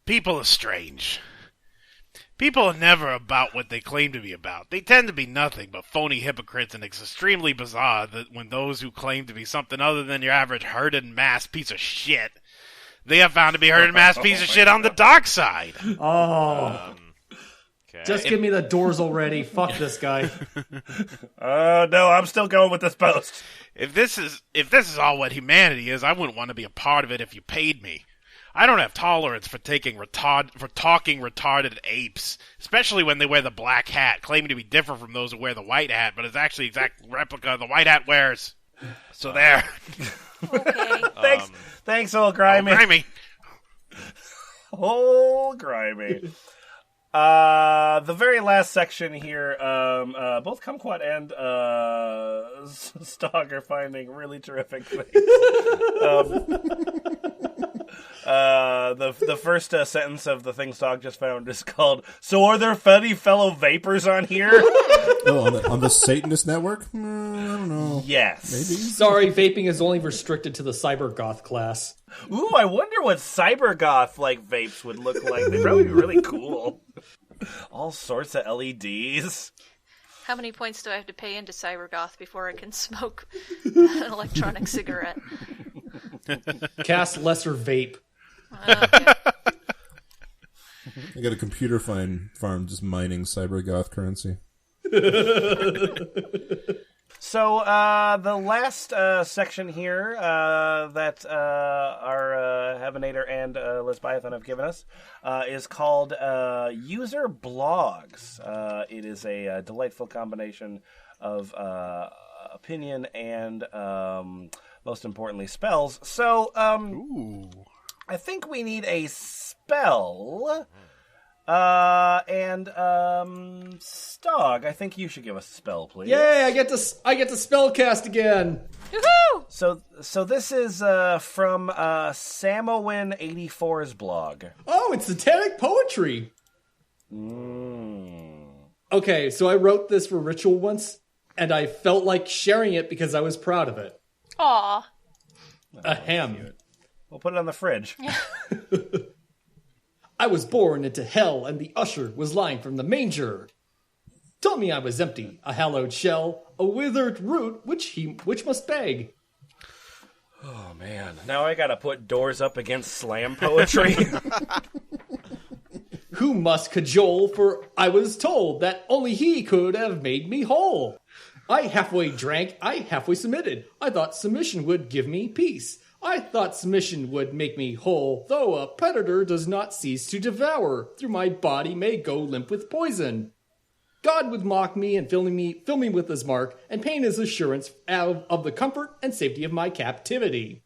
People are strange. People are never about what they claim to be about. They tend to be nothing but phony hypocrites, and it's extremely bizarre that when those who claim to be something other than your average herded mass piece of shit, they are found to be herded mass piece of shit on the dark side. Okay. Just give me the Doors already. Fuck this guy. No, I'm still going with this post. If this is all what humanity is, I wouldn't want to be a part of it if you paid me. I don't have tolerance for talking retarded apes, especially when they wear the black hat, claiming to be different from those who wear the white hat, but it's actually the exact replica the white hat wears. So there. Okay. Thanks, Old Grimy. Oh, grimy. Old Grimy. The very last section here, both Kumquat and Stog are finding really terrific things. The first sentence of the things Dog just found is called, "So are there funny fellow vapors on here?" Oh, on the Satanist Network? I don't know. Yes. Maybe. Sorry, vaping is only restricted to the cybergoth class. Ooh, I wonder what cybergoth like vapes would look like. They'd probably be really cool. All sorts of LEDs. How many points do I have to pay into cybergoth before I can smoke an electronic cigarette? Cast lesser vape. Okay. I got a computer farm just mining cybergoth currency. So the last section here that our Heavenator and Lesbiathan have given us is called User Blogs. It is a delightful combination of opinion and, most importantly, spells. So I think we need a spell. Stog, I think you should give us a spell, please. Yay! I get to spellcast again. Woohoo! So this is from Samowin84's blog. Oh, it's satanic poetry. Okay, so I wrote this for ritual once, and I felt like sharing it because I was proud of it. Aw. Ahem. We'll put it on the fridge. I was born into hell, and the usher was lying from the manger. Told me I was empty, a hallowed shell, a withered root which must beg. Oh man, now I gotta put doors up against slam poetry. Who must cajole, for I was told that only he could have made me whole. I halfway drank, I halfway submitted. I thought submission would give me peace. I thought submission would make me whole, though a predator does not cease to devour. Through my body may go limp with poison. God would mock me and fill me with his mark, and pain his assurance of the comfort and safety of my captivity.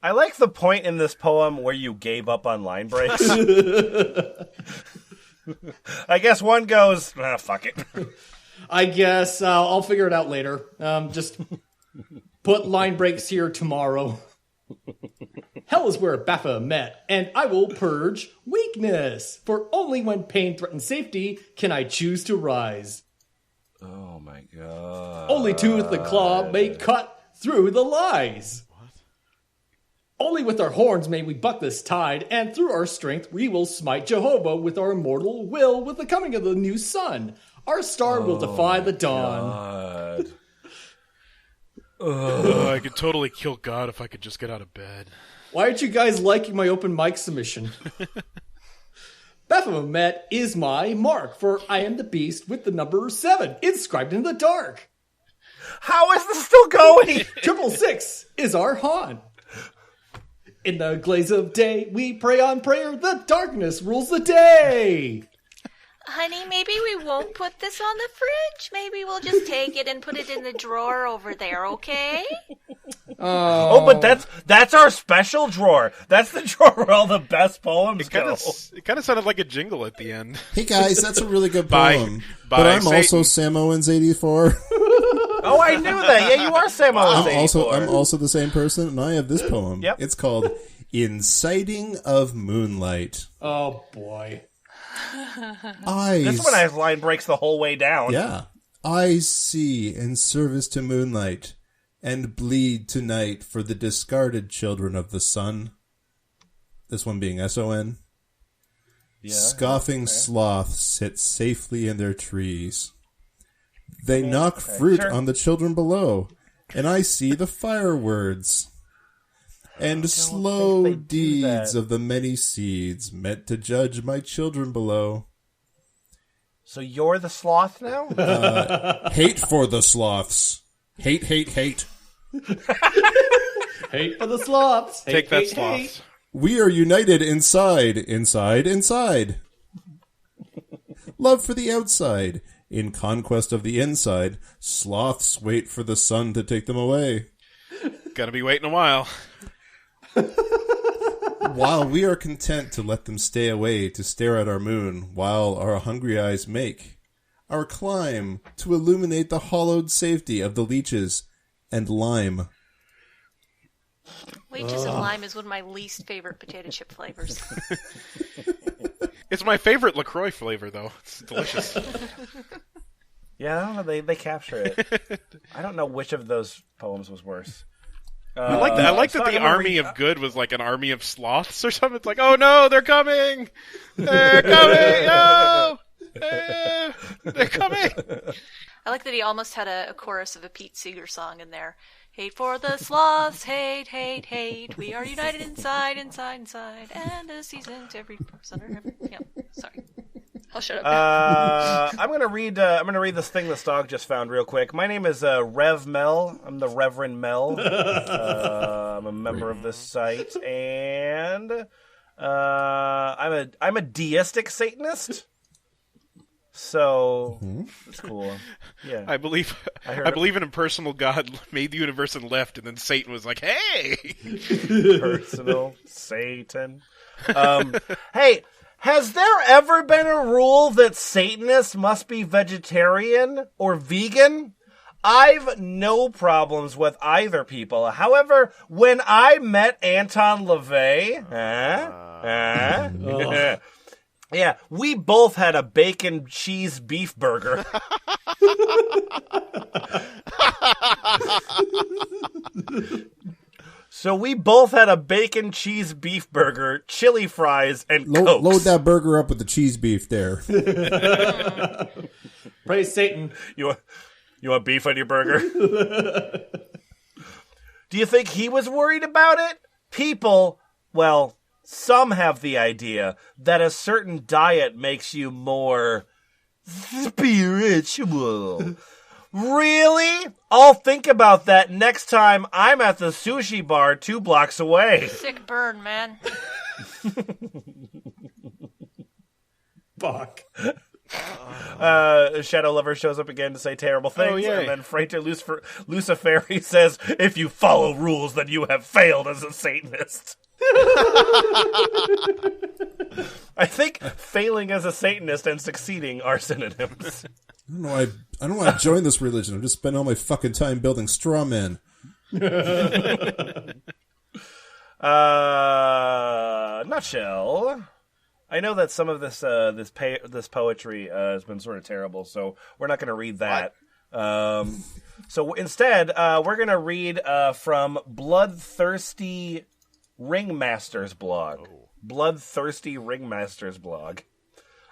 I like the point in this poem where you gave up on line breaks. I guess one goes, fuck it. I guess I'll figure it out later. Just put line breaks here tomorrow. Hell is where Baphomet met, and I will purge weakness. For only when pain threatens safety can I choose to rise. Oh my god. Only tooth and claw may cut through the lies. What? Only with our horns may we buck this tide, and through our strength we will smite Jehovah with our immortal will. With the coming of the new sun, our star will defy the dawn. God. I could totally kill God if I could just get out of bed. Why aren't you guys liking my open mic submission? Baphomet is my mark, for I am the beast with the number 7 inscribed in the dark. How is this still going? 666 is our haunt. In the glaze of day, we pray on prayer. The darkness rules the day. Honey, maybe we won't put this on the fridge. Maybe we'll just take it and put it in the drawer over there, okay? Oh, but that's our special drawer. That's the drawer where all the best poems go. It kind of sounded like a jingle at the end. Hey guys, that's a really good poem. Bye, but I'm Satan. also Sam Owens 84. Oh, I knew that. Yeah, you are Sam Owens 84. I'm also the same person, and I have this poem. Yep. It's called Inciting of Moonlight. Oh, boy. This one has line breaks the whole way down. Yeah. I see in service to moonlight and bleed tonight for the discarded children of the sun. This one being S-O-N. Yeah, Scoffing sloths sit safely in their trees. They knock fruit on the children below, and I see the fire words. And slow deeds of the many seeds meant to judge my children below. So you're the sloth now? Hate for the sloths. Hate, hate, hate. Hate for the sloths. Take that, sloths. We are united inside, inside, inside. Love for the outside. In conquest of the inside, sloths wait for the sun to take them away. Gonna be waiting a while. While we are content to let them stay away to stare at our moon, while our hungry eyes make our climb to illuminate the hollowed safety of the leeches and lime. Leeches and lime is one of my least favorite potato chip flavors. It's my favorite LaCroix flavor, though. It's delicious. Yeah, I don't know, they capture it. I don't know which of those poems was worse. I like that the army of good was like an army of sloths or something. It's like, oh no, they're coming! They're coming! No! They're coming! I like that he almost had a chorus of a Pete Seeger song in there. Hate for the sloths, hate, hate, hate. We are united inside, inside, inside. And a season to every person under heaven. Yeah, sorry. I'll shut up. I'm gonna read this thing this dog just found real quick. My name is Rev Mel. I'm the Reverend Mel. I'm a member of this site, and I'm a deistic Satanist. So it's cool. Yeah, I believe in a personal God made the universe and left, and then Satan was like, "Hey, personal Satan." Hey, has there ever been a rule that Satanists must be vegetarian or vegan? I've no problems with either people. However, when I met Anton LaVey, yeah, we both had a bacon cheese beef burger. So we both had a bacon cheese beef burger, chili fries, and Cokes. Load that burger up with the cheese beef there. Praise Satan. You want beef on your burger? Do you think he was worried about it? People, well, some have the idea that a certain diet makes you more spiritual. Really? I'll think about that next time I'm at the sushi bar 2 blocks away. Sick burn, man. Fuck. Shadow Lover shows up again to say terrible things, Oh, yay. and then Frater Luciferi says, if you follow rules, then you have failed as a Satanist. I think failing as a Satanist and succeeding are synonyms. I don't know why I joined this religion. I'm just spending all my fucking time building straw men. Nutshell. I know that some of this poetry has been sort of terrible, so we're not going to read that. So instead, we're going to read from Bloodthirsty Ringmaster's blog. Bloodthirsty Ringmaster's blog.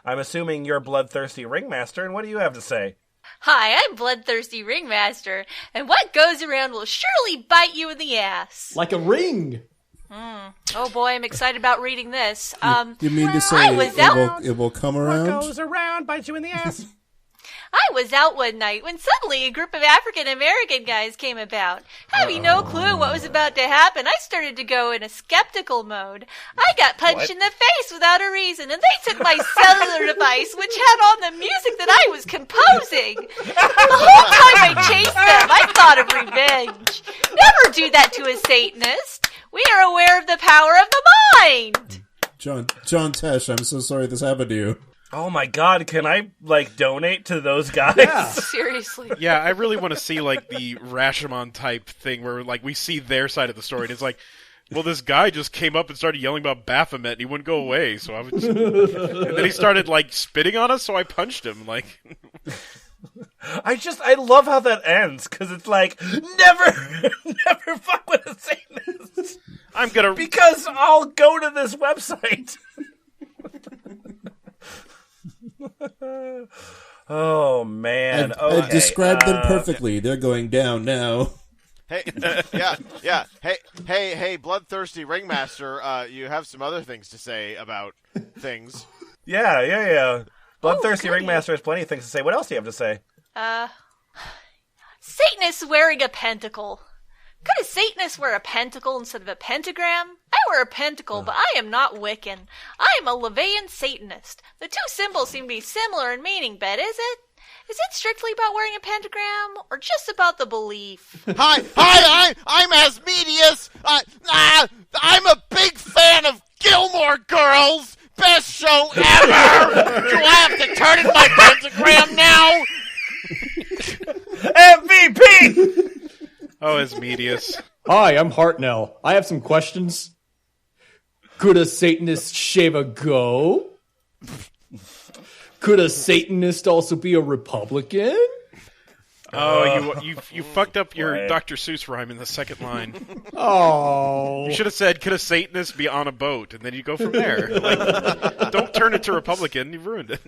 I'm assuming you're Bloodthirsty Ringmaster, and what do you have to say? Hi, I'm Bloodthirsty Ringmaster, and what goes around will surely bite you in the ass. Like a ring. Oh boy, I'm excited about reading this. You mean to say it will come around? What goes around bites you in the ass. I was out one night when suddenly a group of African-American guys came about. Having no clue what was about to happen, I started to go in a skeptical mode. I got punched in the face without a reason, and they took my cellular device, which had on the music that I was composing. The whole time I chased them, I thought of revenge. Never do that to a Satanist. We are aware of the power of the mind. John Tesh, I'm so sorry this happened to you. Oh my god, can I, donate to those guys? Yeah. Seriously. Yeah, I really want to see, the Rashomon type thing where, we see their side of the story. And it's like, well, this guy just came up and started yelling about Baphomet, and he wouldn't go away, so I would... And then he started, spitting on us, so I punched him, I love how that ends, because it's never fuck with a Satanist. I'm gonna... Because I'll go to this website. Oh man! I described them perfectly. They're going down now. Hey, yeah. Hey, Bloodthirsty Ringmaster. You have some other things to say about things. Yeah. Bloodthirsty Ringmaster has plenty of things to say. What else do you have to say? Satanists wearing a pentacle. Could a Satanist wear a pentacle instead of a pentagram? I wear a pentacle, but I am not Wiccan. I am a LaVeyan Satanist. The two symbols seem to be similar in meaning, but is it? Is it strictly about wearing a pentagram, or just about the belief? Hi, I'm Asmodeus. I'm a big fan of Gilmore Girls. Best show ever. Do I have to turn in my pentagram now? MVP! Oh, Asmodeus. Hi, I'm Hartnell. I have some questions. Could a Satanist shave a go? Could a Satanist also be a Republican? Oh, you fucked up your Dr. Seuss rhyme in the second line. Oh. You should have said, could a Satanist be on a boat? And then you go from there. Like, don't turn it to Republican. You've ruined it.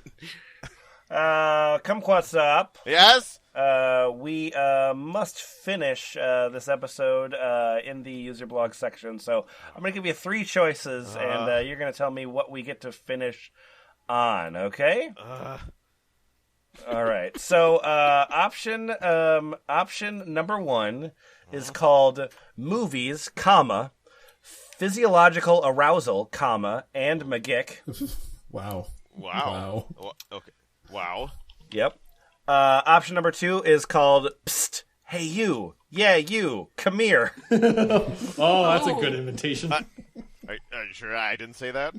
Kumquat's up. Yes? We must finish this episode in the user blog section. So I'm going to give you 3 choices, and you're going to tell me what we get to finish on, okay? All right. So option number 1 is called movies, comma, physiological arousal, comma, and magick. Wow. Okay. Wow. Yep. Option number 2 is called Psst, hey you, yeah you, come here. Oh, that's a good invitation. Are you sure I didn't say that?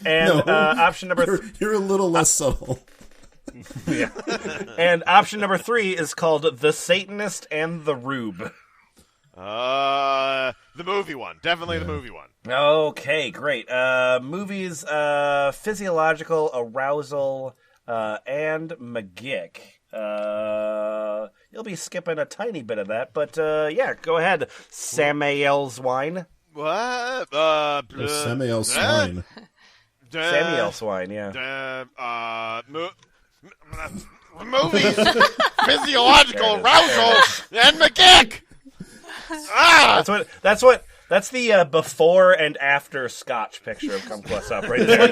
And No, option number you're a little less subtle. yeah. And option number 3 is called The Satanist and the Rube. The movie one. Definitely the movie one. Okay, great. Movies, physiological arousal, and magick. You'll be skipping a tiny bit of that, but yeah, go ahead. Samuel's wine. What? Samuel Swine. Samuel swine, yeah. Movies, physiological arousal, and magick. That's the before and after Scotch picture of Come Plus Up right there.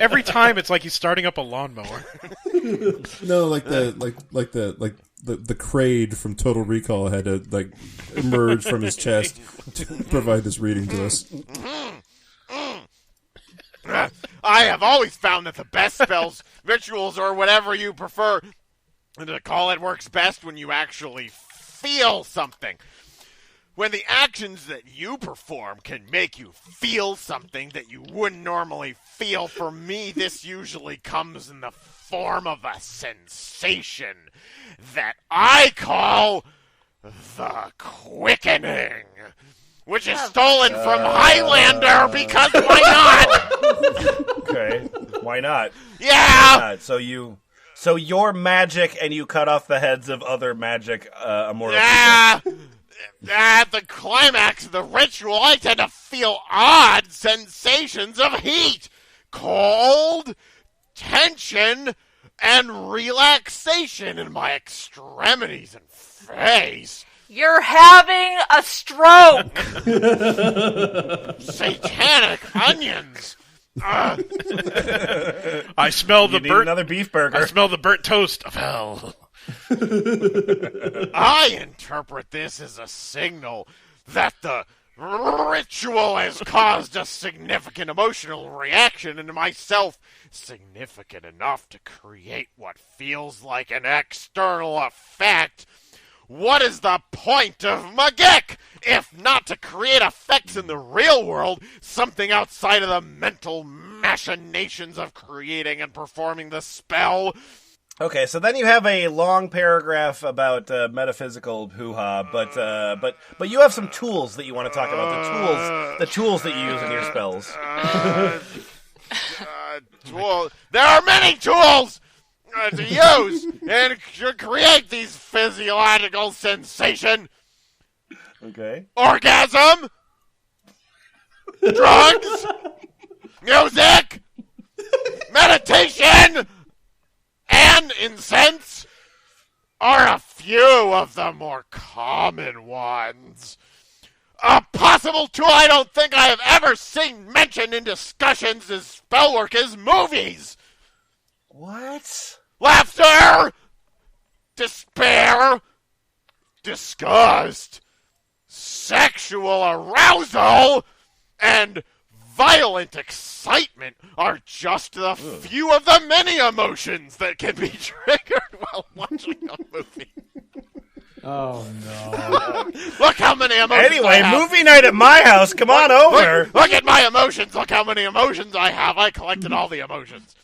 Every time it's like he's starting up a lawnmower. No, like the Kraid from Total Recall had to like emerge from his chest to provide this reading to us. I have always found that the best spells, rituals, or whatever you prefer to call it works best when you actually feel something. When the actions that you perform can make you feel something that you wouldn't normally feel, for me, this usually comes in the form of a sensation that I call the quickening, which is stolen from Highlander because why not? Okay, why not? Yeah! Why not? So you're magic and you cut off the heads of other magic immortal people. At the climax of the ritual, I tend to feel odd sensations of heat, cold, tension, and relaxation in my extremities and face. You're having a stroke! Satanic onions! I smell the burnt another beef burger. I smell the burnt toast of hell. I interpret this as a signal that the ritual has caused a significant emotional reaction in myself, significant enough to create what feels like an external effect. What is the point of magick, if not to create effects in the real world, something outside of the mental machinations of creating and performing the spell? Okay, so then you have a long paragraph about metaphysical hoo-ha, but you have some tools that you want to talk about. The tools that you use in your spells. There are many tools to use and to create these physiological sensation. Okay. Orgasm, drugs, music, meditation, and incense are a few of the more common ones. A possible tool I don't think I have ever seen mentioned in discussions is spellwork is movies. What? Laughter, despair, disgust, sexual arousal, and violent excitement are just the few of the many emotions that can be triggered while watching a movie. Oh, no. Look how many emotions I Anyway, have. movie night at my house. Come on over. Look at my emotions. Look how many emotions I have. I collected all the emotions.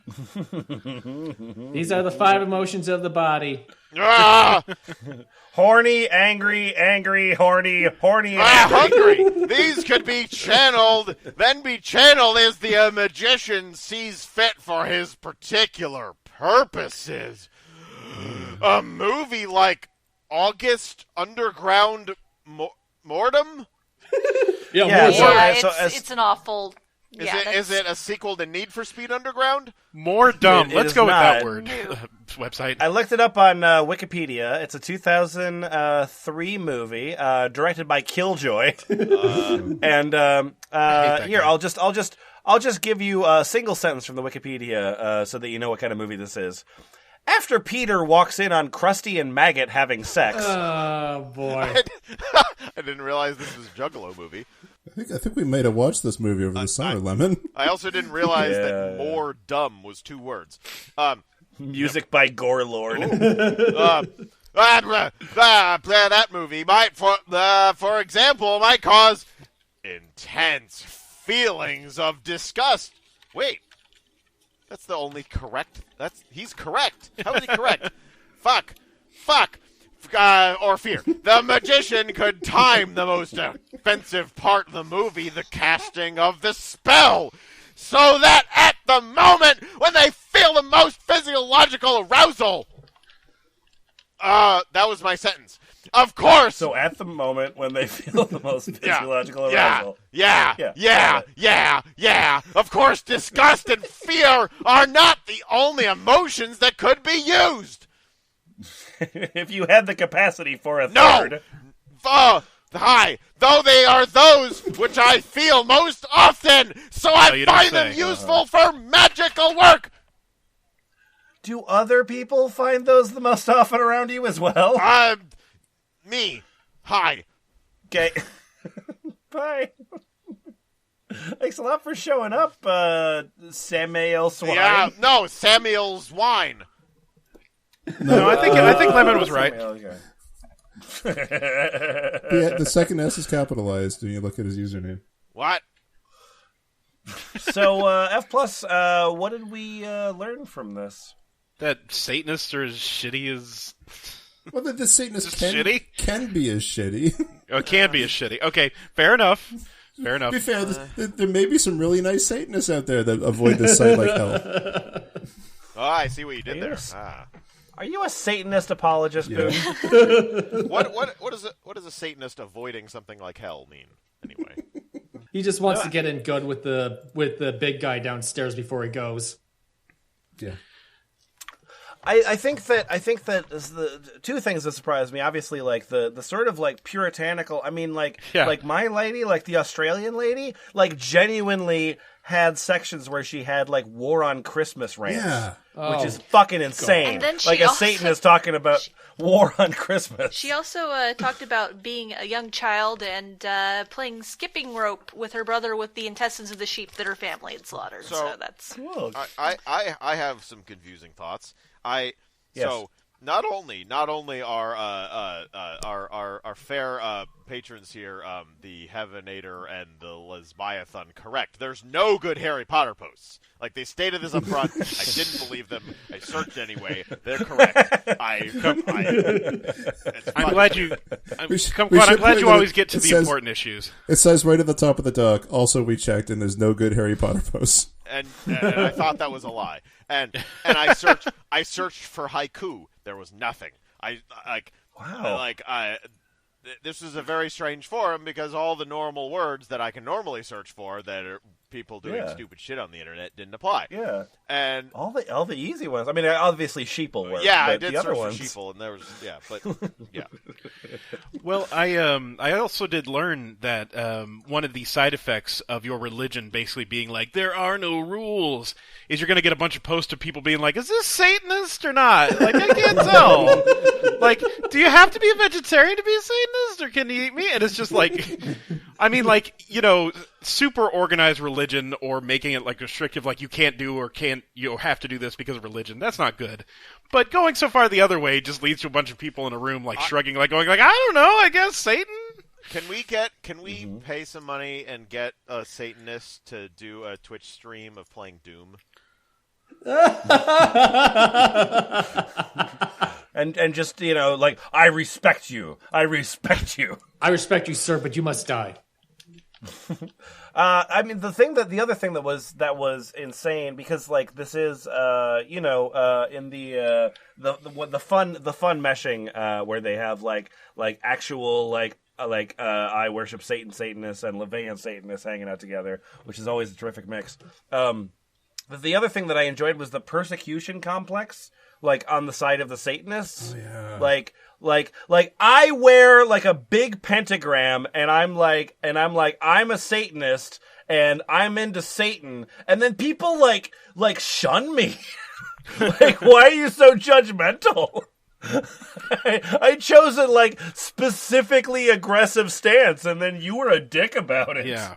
These are the 5 emotions of the body. Ah! Horny, angry, horny, and Hungry. These could be channeled, then be channeled as the magician sees fit for his particular purposes. A movie like August Underground Mortem? Yeah, It's an awful. Is it a sequel to Need for Speed Underground? More dumb. It Let's is go with not. that word. Website. I looked it up on Wikipedia. It's a 2003 movie directed by Killjoy. And here, guy. I'll just give you a single sentence from the Wikipedia so that you know what kind of movie this is. After Peter walks in on Krusty and Maggot having sex. Oh, boy. I didn't realize this was a Juggalo movie. I think we might have watched this movie over the summer, Lemon. I also didn't realize that more dumb was 2 words. Music by Gore Lord. That movie might, for example, might cause intense feelings of disgust. Wait, that's the only correct. He's correct. How is he correct? Fuck. Or fear. The magician could time the most offensive part of the movie, the casting of the spell, so that at the moment when they feel the most physiological arousal. That was my sentence. Of course. So at the moment when they feel the most physiological arousal. Yeah. Of course, disgust and fear are not the only emotions that could be used. If you had the capacity for a third. Hi. Though they are those which I feel most often, so I find them useful for magical work. Do other people find those the most often around you as well? Me. Hi. Okay. Bye. Thanks a lot for showing up, Samuel Swine. Yeah, no, Samuel's wine. No, I think Lemon was right. The second S is capitalized when you look at his username. What? So, F+, what did we learn from this? That Satanists are as shitty as... Well, the Satanists shitty? can be as shitty. Oh, it can be as shitty. Okay, fair enough. To be fair, there may be some really nice Satanists out there that avoid this site like hell. Oh, I see what you did there. Are you a Satanist apologist, Boone? What does a Satanist avoiding something like hell mean? Anyway, He just wants to get in good with the big guy downstairs before he goes. Yeah. I think that the 2 things that surprised me. Obviously, like the sort of like puritanical. I mean, like my lady, like the Australian lady, like genuinely had sections where she had like war on Christmas rants, which is fucking insane. And then she like a Satanist talking about war on Christmas. She also talked about being a young child and playing skipping rope with her brother with the intestines of the sheep that her family had slaughtered. So that's. I have some confusing thoughts. So not only are our fair patrons here, the Heavenator and the Lesbiathan, correct. There's no good Harry Potter posts. Like, they stated this up front. I didn't believe them. I searched anyway. They're correct. I'm glad you. I'm glad you always get to the important issues. It says right at the top of the doc. Also, we checked, and there's no good Harry Potter posts. And I thought that was a lie. And I searched for haiku. There was nothing. This is a very strange forum because all the normal words that I can normally search for that are people doing stupid shit on the internet didn't apply. Yeah. And all the easy ones. I mean, obviously sheeple work. Yeah, but I did the search other for ones. sheeple, and there was but yeah. Well, I also did learn that one of the side effects of your religion basically being like there are no rules is you're going to get a bunch of posts of people being like, is this Satanist or not? Like, I can't tell. Like, do you have to be a vegetarian to be a Satanist, or can you eat meat? And it's just like, I mean, like, super organized religion or making it like restrictive, like you can't do or you have to do this because of religion. That's not good. But going so far the other way just leads to a bunch of people in a room like shrugging, like going like, I don't know, I guess Satan. Can we pay some money and get a Satanist to do a Twitch stream of playing Doom? And just, like, I respect you. I respect you. I respect you, sir, but you must die. I mean, the other thing that was insane, because like this is in the fun meshing where they have like actual I worship Satanists and Leviathan Satanists hanging out together, which is always a terrific mix. But the other thing that I enjoyed was the persecution complex, like on the side of the Satanists. Oh, yeah. Like I wear like a big pentagram and I'm like I'm a Satanist and I'm into Satan, and then people like shun me. Like, why are you so judgmental? I chose a like specifically aggressive stance, and then you were a dick about it. Yeah.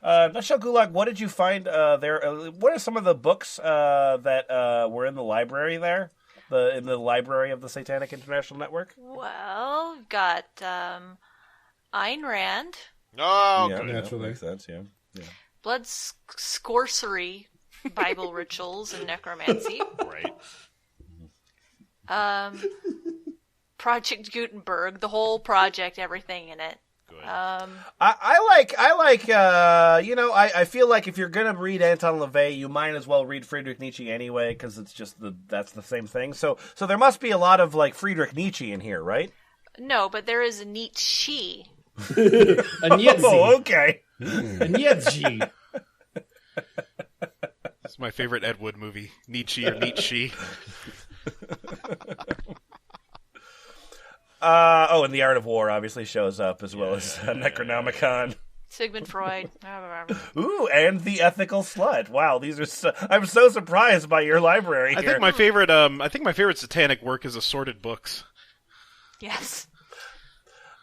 Nutshell Gulag, what did you find there? What are some of the books that were in the library there? In the library of the Satanic International Network? Well, we've got Ayn Rand. Oh, yeah, good. Naturally. Makes sense, yeah. Blood Scorcery, Bible Rituals, and Necromancy. Right. Project Gutenberg, the whole project, everything in it. Good. I feel like if you're gonna read Anton LaVey, you might as well read Friedrich Nietzsche anyway, because it's just that's the same thing. So there must be a lot of like Friedrich Nietzsche in here, right? No, but there is a Nietzsche. A Nietzsche. Oh, okay. A Nietzsche. It's my favorite Ed Wood movie, Nietzsche or Nietzsche. And The Art of War obviously shows up, as well as Necronomicon. Sigmund Freud. Ooh, and The Ethical Slut. Wow, these are I'm so surprised by your library here. I think my favorite satanic work is assorted books. Yes.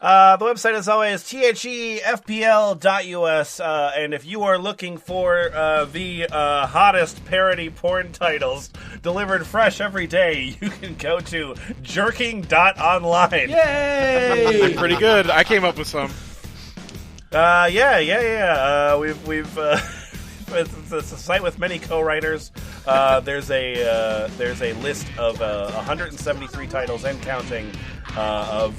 The website, as always, thefpl.us, and if you are looking for the hottest parody porn titles delivered fresh every day, you can go to jerking.online. Yay! Pretty good. I came up with some. Yeah. We've it's a site with many co-writers. There's a list of 173 titles and counting of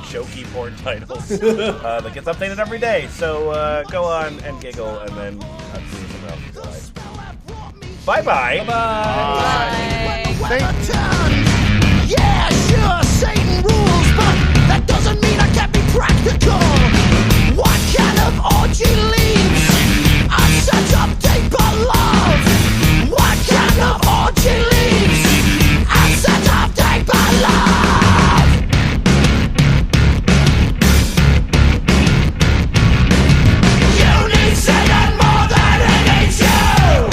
jokey porn titles that gets updated every day. So go on and giggle, and then see something else. Bye-bye. Bye. Yeah, sure, Satan rules, but that doesn't mean I can't be practical. What kind of orgy leaves a set of deeper love? What kind of orgy leaves a set of deeper love? You need Satan more than he needs you.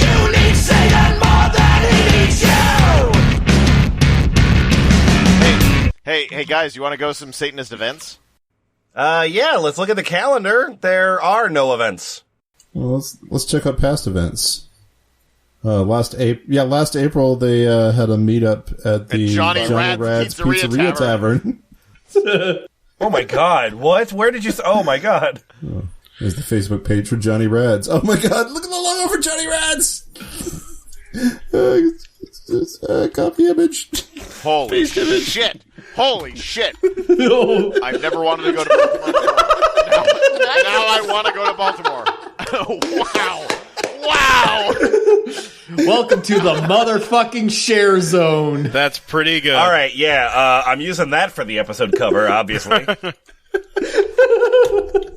You need Satan more than he needs you. Hey guys, you want to go to some Satanist events? Yeah, let's look at the calendar. There are no events. Well, let's check out past events. Last April they had a meetup at the Johnny Rad's Pizzeria Tavern. Oh my god, what? Where did you... Oh my god. There's the Facebook page for Johnny Rad's. Oh my god, look at the logo for Johnny Rad's! Copy image. Holy shit! Holy shit! I've never wanted to go to Baltimore before. Now I want to go to Baltimore. Wow! Welcome to the motherfucking share zone. That's pretty good. All right, yeah, I'm using that for the episode cover, obviously.